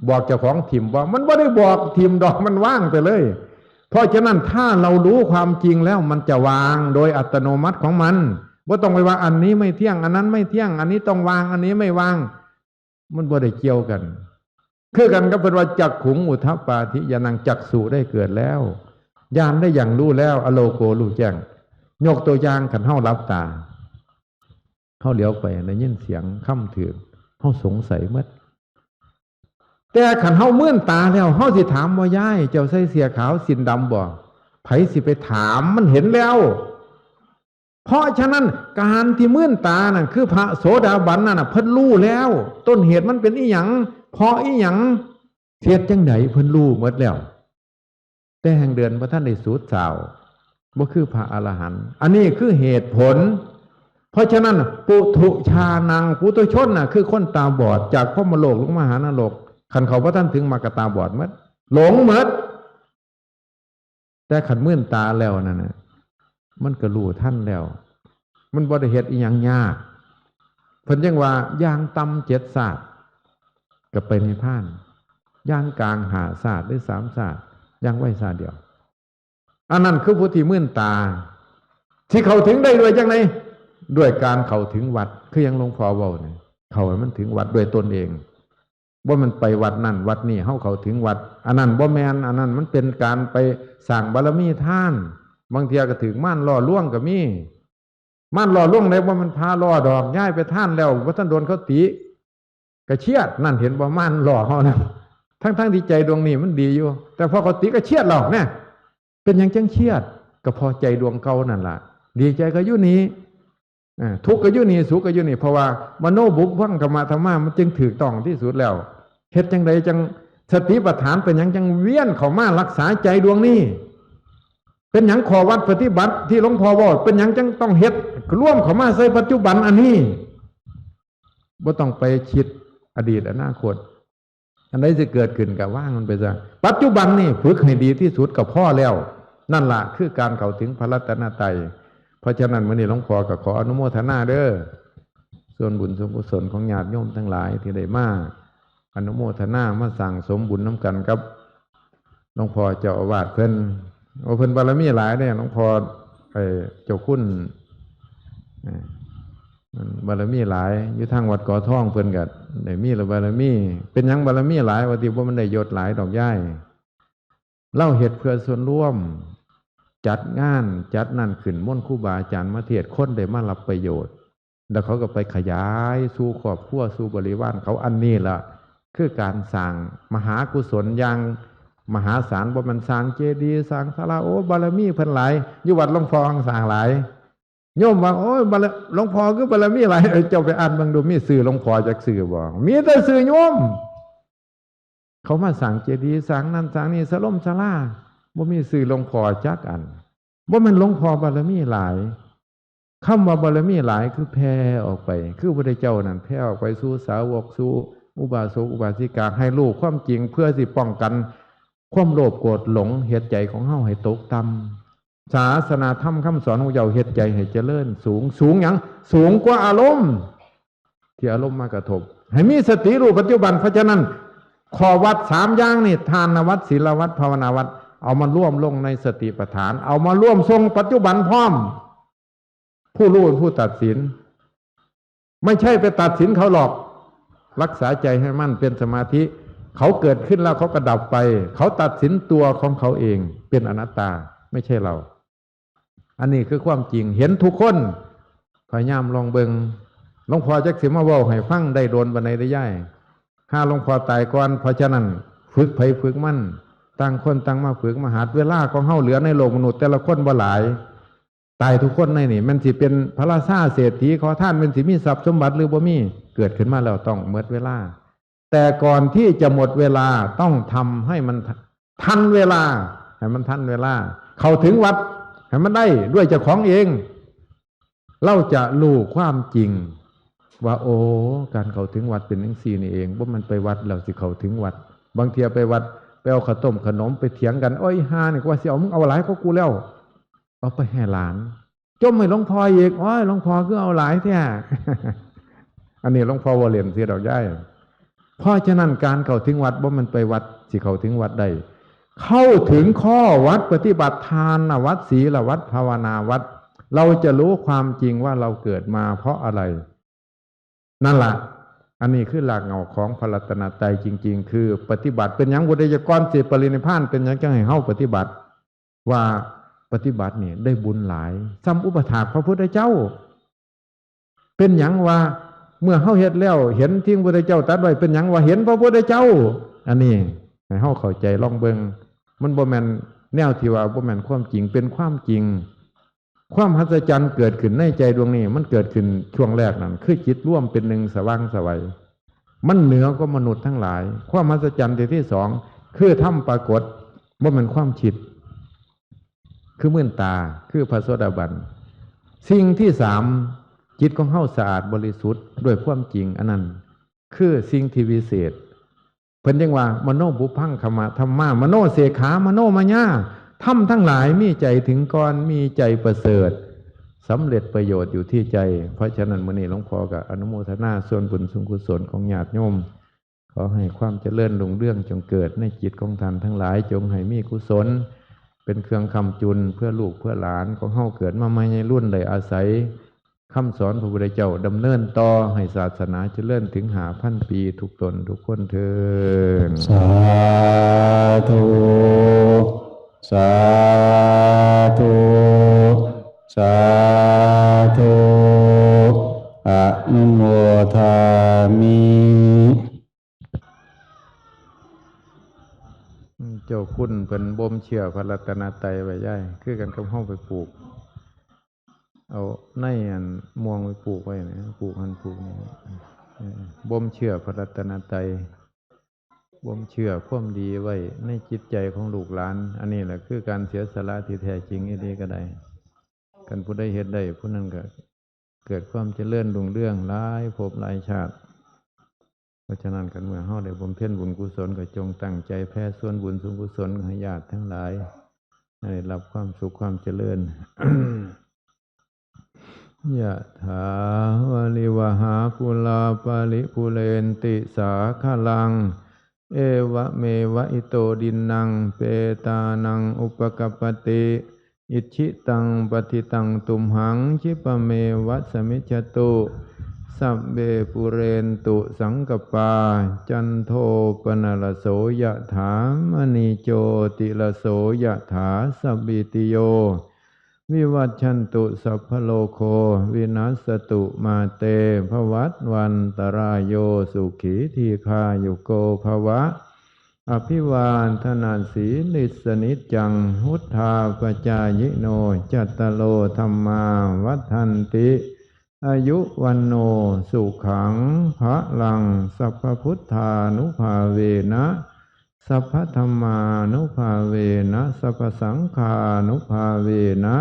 บอกเจ้าของถิ่มว่ามันไม่ได้บอกถิ่มดอกมันว่างไปเลยเพราะฉะนั้นถ้าเรารู้ความจริงแล้วมันจะวางโดยอัตโนมัติของมันว่าต้องไปว่าอันนี้ไม่เที่ยงอันนั้นไม่เที่ยงอันนี้ต้องวางอันนี้ไม่วางมันบ่ได้เกี่ยวกันคือกันก็เป็นว่าจักขุงอุทัปปาธิญาณังจักษุได้เกิดแล้วญาณได้อย่างรู้แล้วอโลโกรู้แจ้งยกตัวอย่างขันเฮารับตาเขาเหลียวไปในยินเสียงค่ำถือเขาสงสัยเมื่อแต่ขันเฮามื่นตาแล้วเฮาสิถามว่าย่ายเจ้าใส่เสียขาวสินดำบ่ไผสิไปถามมันเห็นแล้วเพราะฉะนั้นการที่มื่นตาน่ะคือพระโสดาบันน่ะเพิ่นรู้แล้วต้นเหตุมันเป็นอีหยังเพราะอีหยังเทียดจังไดเพิ่นรู้หมดแล้วแต่แห่งเดือนพระท่านได้สูตรสาวบ่คือพระอรหันต์อันนี้คือเหตุผลเพราะฉะนั้นปุถุชานังปุถุชนน่ะคือคนตาบอดจากพรหมโลกลงมาหานรกขันเขาพระท่านถึงมากระตาบอดหมดหลงหมดแต่ขันมื่นตาแล้วนั่นน่ะมันก็รู้ท่านแล้วมันบ่ได้เฮ็ดอีหยังยากเพิ่นจังว่าย่างต่ำ7 ศาสตร์ก็ไปนิพพานย่างกลาง5 ศาสตร์หรือ3 ศาสตร์ย่างไว้ศาสตร์เดียวอันนั้นคือผู้ที่มื่นตาที่เขาถึงได้ด้วยจังไดด้วยการเข้าถึงวัดคือยังหลวงพ่อเว้าเนี่ยเข้าให้มันถึงวัดด้วยตนเองบ่มันไปวัดนั่นวัดนี่เฮาเข้าถึงวัดอันนั้นบ่แม่นอันนั้นมันเป็นการไปสร้างบารมีท่านบางเทียก็ถึงม่านล่อลวงก็มีม่านล่อลวงได้ว่ามันพาล่อดอกย้ายไปท่านแล้วว่าท่านโดนเขาติก็เชียดนั่นเห็นว่าม่านล่อเฮานะทั้งที่ใจดวงนี้มันดีอยู่แต่พอเขาติก็เชียดเราเนี่ยเป็นหยังจังเชียดก็พอใจดวงเก่านั่นล่ะดีใจก็อยู่นี้ ทุกข์ก็อยู่นี่สุขก็อยู่นี่เพราะว่ามโนบุพพังกรรมธรรมะมันจึงถูกต้องที่สุดแล้วเฮ็ดจังใดจังสติปัฏฐานเป็นหยังจังเวียนเข้ามารักษาใจดวงนี้เป็นหยังขอวัดปฏิบัติที่หลวงพ่อบอกเป็นหยังจังต้องเฮ็ดร่วมเข้ามาใส่ปัจจุบันอันนี้บ่ต้องไปคิดอดีตอนาคตอันใดจะเกิดขึ้นก็ว่างมันไปซะปัจจุบันนี่ฝึกให้ดีที่สุดกับพ่อแล้วนั่นล่ะคือการเข้าถึงพระรัตนตรัยเพราะฉะนั้นมื้อนี้หลวงพ่อก็ขออนุโมทนาเด้อส่วนบุญส่วนกุศลของญาติโยมทั้งหลายที่ได้มาอนุโมทนามาสั่งสมบุญน้ำกันครับหลวงพ่อเจ้าอาวาสเพิ่นเพิ่นบารมีหลายเนี่ยหลวงพ่อเจ้าคุณบารมีหลายอยู่ทางวัดก่อท่องเพิ่นก็ได้มีบารมีเป็นหยังบารมีหลายว่าที่ว่ามันได้ยศหลายดอกย่ายเล่าเหตุเพื่อส่วนร่วมจัดงานจัดนั่นขึ้นม่วนครูบาอาจารย์มาเทศคนได้มารับประโยชน์แล้วเขาก็ไปขยายสู่ครอบครัวสู่บริวารเขาอันนี้ล่ะคือการสร้างมหากุศลอย่างมหาศาลบ่มันสร้างเจดีย์สร้างศาลาโอ้บารมีเพิ่นหลายอยู่วัดหลวงพ่อสร้างหลายโยมว่าโอ้ยหลวงพ่อคือบารมีหลายเจ้าไปอ่านเบิ่งดูมีสื่อหลวงพ่อจักสื่อบ่มีแต่สื่อโยมเขามาสร้างเจดีย์สร้างนั่นสร้างนี่สลมศาลาบ่มีสื่อหลวงพ่อจักอันบ่มันหลวงพ่อบารมีหลายคำว่าบารมีหลายคือแผ่ออกไปคือพระเจ้านั่นแผ่ออกไปสู่สาวกสู่อุบาสกอุบาสิกาให้รู้ความจริงเพื่อสิป้องกันความโลภโกรธหลงเหตุใจของเฮาให้ตกต่ำศาสนาธรรมคำสอนของเจ้าเหตุใจให้เจริญสูงหยังสูงกว่าอารมณ์ที่อารมณ์มากระทบให้มีสติรู้ปัจจุบันเพราะฉะนั้นขอวัด3อย่างนี่ทานวัดศีลวัดภาวนาวัดเอามาร่วมลงในสติปัฏฐานเอามาร่วมทรงปัจจุบันพร้อมผู้รู้ผู้ตัดสินไม่ใช่ไปตัดสินเขาหรอกรักษาใจให้มั่นเป็นสมาธิเขาเกิดขึ้นแล้วเขาก็ดับไปเขาตัดสินตัวของเขาเองเป็นอนัตตาไม่ใช่เราอันนี้คือความจริงเห็นทุกคนพยายามลองเบิงหลวงพ่อจักสิมาเว้าให้ฟังได้โดนบันไดได้ย่ายถ้าหลวงพ่อตายก่อนเพราะฉะนั้นฝึกไผฝึกมั่นต่างคนต่างมาฝึกมาหาเวลาของเฮาเหลือในโลกมนุษย์แต่ละคนบ่หลายตายทุกคนในนี่มันสิเป็นพระราชาเศรษฐีขอท่านมันสิมีทรัพย์สมบัติหรือบ่มีเกิดขึ้นมาแล้วต้องหมดเวลาแต่ก่อนที่จะหมดเวลาต้องทำให้มันทันเวลาให้มันทันเวลาเข้าถึงวัดให้มันได้ด้วยเจ้าของเองเราจะรู้ความจริงว่าโอ้การเข้าถึงวัดเป็นจังซี่นี่เองว่ามันไปวัดแล้วสิเข้าถึงวัดบางเทียไปวัดไปเอาข้าวต้มขนมไปเถียงกันโอ้ยฮานี่ว่าสิเอามึงเอาหลายกว่ากูแล้วเอาไปให้หลานจมให้หลวงพ่ออีกโอ้ยหลวงพ่อคือเอาหลายแท้ อันนี้หลวงพ่อวอเลียนเสียดอกย่ายเพราะฉะนั้นการเข้าถึงวัดว่ามันไปวัดสิเข้าถึงวัดได้เข้าถึงข้อวัดปฏิบัติทานวัดศีลวัดภาวนาวัดเราจะรู้ความจริงว่าเราเกิดมาเพราะอะไรนั่นแหละอันนี้คือหลักเหงาของพระรัตนตรัยจริงๆคือปฏิบัติเป็นอย่างบุตรยกรสิปรินิพพานเป็นอย่างจังให้เฮาปฏิบัติว่าปฏิบัตินี่ได้บุญหลายซ้ำอุปถากพระพุทธเจ้าเป็นอย่างว่าเมื่อเฮาเฮ็ดแล้วเห็นที่พระพุทธเจ้าตรัสไว้เป็นอย่างว่าเห็นพระพุทธเจ้าอันนี้ให้เฮาเข้าใจลองเบิ่งมันบ่แม่นแนวที่ว่าบ่แม่นความจริงเป็นความจริงความหัศจรรย์เกิดขึ้นในใจดวงนี้มันเกิดขึ้นช่วงแรกนั่นคือจิตร่วมเป็นหนึ่งสว่างไสวมันเหนือกว่ามนุษย์ทั้งหลายความหัศจรรย์ที่สองคือธรรมปรากฏบ่แม่นความคิดคือมื่นตาคือพระโสดาบันสิ่งที่สามจิตของเฮาสะอาดบริสุทธิ์ด้วยความจริงอันนั้นคือสิ่งที่วิเศษเพิ่นเรียกว่ามโนบุพพังคมะธรรมะมโนเสขามโนมัญญาธรรมทั้งหลายมีใจถึงก่อนมีใจประเสริฐสำเร็จประโยชน์อยู่ที่ใจเพราะฉะนั้นมื้อนี้หลวงพ่อก็อนุโมทนาส่วนบุญส่วนกุศลของญาติโยมขอให้ความเจริญรุ่งเรืองจงเกิดในจิตของท่านทั้งหลายจงให้มีกุศลเป็นเครื่องคำจุนเพื่อลูกเพื่อหลานของเฮาเกิดมาใหม่ในรุ่นใดอาศัยคำสอนพระพุทธเจ้าดำเนินต่อให้ศาสนาเจริญถึง5,000 ปีทุกตนทุกคนเถิดสาธุสาธุสาธุอนุโมทามิเจ้าคุณเป็นบ่มเชื่อพระรัตนตรัยไว้ย่ายคือกันกับเฮาไปปลูก เอาในอันม่วงไปปลูกไว้นะปลูกหันปลูกนี่บ่มเชื่อพระรัตนตรัยบ่มเชื่อความดีไว้ในจิตใจของลูกหลาน อันนี้แหละคือการเสียสละที่แท้จริงอีหลีก็ได้กันผู้ใดเฮ็ดได้ผู้นั้นก็เกิดความเจริญรุ่งเรืองหลายภพหลายชาติ เพราะฉะนั้นกันเมื่อเฮาได้บำเพ็ญบุญกุศลก็จงตั้งใจแผ่ส่วนบุญส่วนกุศลให้ญาติทั้งหลายให้ได้รับความสุขความเจริญ ยะถาวาลิวหาปุลาปาลิปุเรนติสาคลัง เอวะเมวะอิโตดินนังเปตานังอุปกัปปติอิชิตังปฏิตังตุมหังชิปะเมวะสมิจจตุสัพเบปุเรนตุสังกปาจันโทปนะระโสยะถามณีโจติระโสยะถาสัพพิติโยวิวัชชันตุสัพพโลโควินัสตุมาเตภวัตวันตรายโยสุขีทีคายุโกภวะอภิวานธนาสีลิสนิจจังหุทธาปจายโนจัตตโลธรรมาวัฏันติอายุวันโนสุขังพระลังสัพพพุทธานุภาเวนะสัพพธรรมานุภาเวนะสัพพสังฆานุภาเวนะ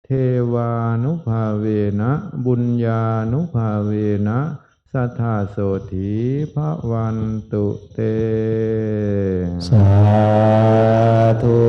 เทวานุภาเวนะบุญญานุภาเวนะสัทธาโสถีพระวันตุเต สาธุ